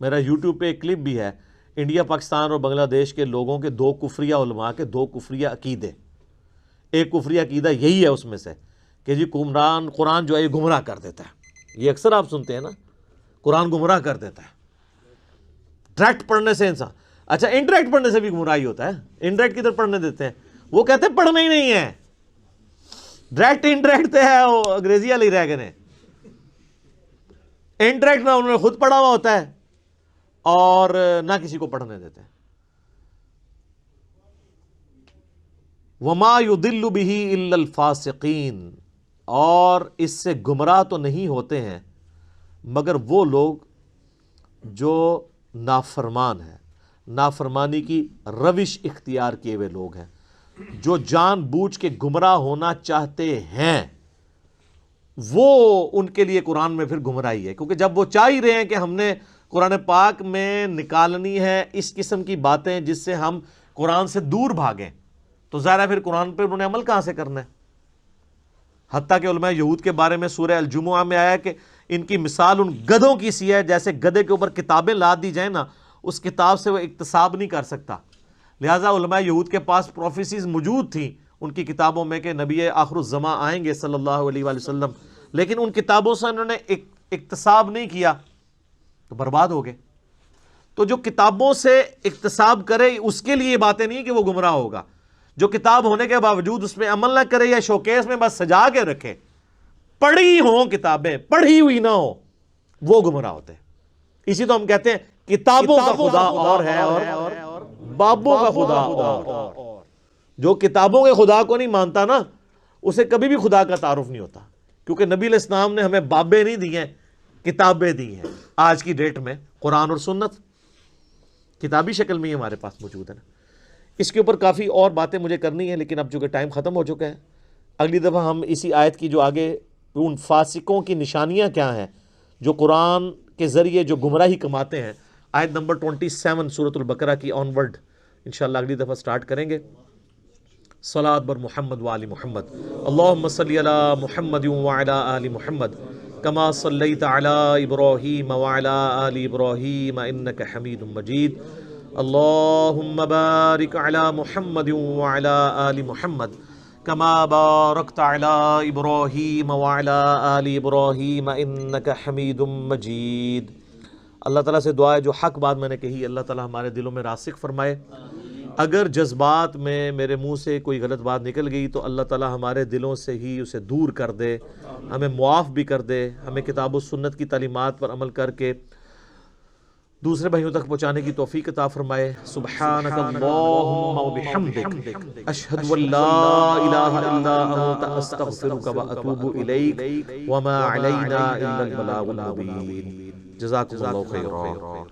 میرا یوٹیوب پہ ایک کلپ بھی ہے، انڈیا، پاکستان اور بنگلہ دیش کے لوگوں کے دو کفریہ علماء کے دو کفریہ عقیدے۔ ایک کفریہ عقیدہ یہی ہے اس میں سے کہ جی قرآن جو ہے یہ گمراہ کر دیتا ہے۔ یہ اکثر آپ سنتے ہیں نا، قرآن گمراہ کر دیتا ہے ڈائریکٹ پڑھنے سے انسان۔ اچھا، انڈائریکٹ پڑھنے سے بھی گمراہی ہوتا ہے؟ انڈائریکٹ کدھر پڑھنے دیتے ہیں؟ وہ کہتے ہیں پڑھنا ہی نہیں ہے، ڈائریکٹ انڈائریکٹ تو ہے، وہ انگریزی والے رہ گئے۔ انڈائریکٹ نہ انہوں نے خود پڑھا ہوا ہوتا ہے اور نہ کسی کو پڑھنے دیتے ہیں۔ وَمَا يُضِلُّ بِهِ إِلَّا الْفَاسِقِينَ، اور اس سے گمراہ تو نہیں ہوتے ہیں مگر وہ لوگ جو نافرمان ہیں، نافرمانی کی روش اختیار کیے ہوئے لوگ ہیں، جو جان بوجھ کے گمراہ ہونا چاہتے ہیں، وہ ان کے لیے قرآن میں پھر گمراہی ہے، کیونکہ جب وہ چاہ ہی رہے ہیں کہ ہم نے قرآن پاک میں نکالنی ہے اس قسم کی باتیں جس سے ہم قرآن سے دور بھاگیں، تو ظاہر ہے پھر قرآن پہ انہوں نے عمل کہاں سے کرنا ہے؟ حتیٰ کہ علماء یہود کے بارے میں سورہ الجمعہ میں آیا کہ ان کی مثال ان گدھوں کی سی ہے، جیسے گدھے کے اوپر کتابیں لاد دی جائیں نا، اس کتاب سے وہ اکتساب نہیں کر سکتا۔ لہٰذا علماء یہود کے پاس پروفیسیز موجود تھیں ان کی کتابوں میں کہ نبی آخر الزماں آئیں گے صلی اللہ علیہ وآلہ وسلم، لیکن ان کتابوں سے انہوں نے اکتساب نہیں کیا تو برباد ہو گئے۔ تو جو کتابوں سے اکتساب کرے اس کے لیے باتیں نہیں کہ وہ گمراہ ہوگا، جو کتاب ہونے کے باوجود اس میں عمل نہ کرے یا شوکیس میں بس سجا کے رکھے، پڑھی ہوں کتابیں پڑھی ہوئی نہ ہو، وہ گمراہ ہوتے ہیں۔ اسی تو ہم کہتے ہیں کتابوں کا خدا اور ہے اور بابوں کا خدا اور۔ جو کتابوں کے خدا کو نہیں مانتا نا، اسے کبھی بھی خدا کا تعارف نہیں ہوتا، کیونکہ نبی علیہ السلام نے ہمیں بابیں نہیں دی ہیں، کتابیں دی ہیں۔ آج کی ڈیٹ میں قرآن اور سنت کتابی شکل میں ہی ہمارے پاس موجود ہے نا۔ اس کے اوپر کافی اور باتیں مجھے کرنی ہیں، لیکن اب چونکہ ٹائم ختم ہو چکا ہے، اگلی دفعہ ہم اسی آیت کی جو آگے ان فاسقوں کی نشانیاں کیا ہیں جو قرآن کے ذریعے جو گمراہی کماتے ہیں، آیت نمبر 27 سورۃ البقرہ کی آن ورڈ انشاءاللہ اگلی دفعہ سٹارٹ کریں گے۔ صلاۃ بر محمد وآل محمد، اللہم صلی علی محمد وعلی آل محمد کما صلیت علی ابراہیم وعلی آل ابراہیم انک حمید مجید، اللہم بارک علی محمد وعلی آل محمد کما بارکت علی ابراہیم وعلی آل ابراہیم انک حمید مجید۔ اللہ تعالیٰ سے دعا ہے جو حق بات میں نے کہی اللہ تعالیٰ ہمارے دلوں میں راسخ فرمائے، اگر جذبات میں میرے منہ سے کوئی غلط بات نکل گئی تو اللہ تعالیٰ ہمارے دلوں سے ہی اسے دور کر دے، ہمیں معاف بھی کر دے، ہمیں کتاب و سنت کی تعلیمات پر عمل کر کے دوسرے بھائیوں تک پہنچانے کی توفیق عطا فرمائے۔ سبحانک اللہم و بحمدک، اشہد ان لا الہ الا انت، استغفرک و اتوب الیک، وما علینا الا البلاغ المبین۔ جزاکم اللہ خیرا۔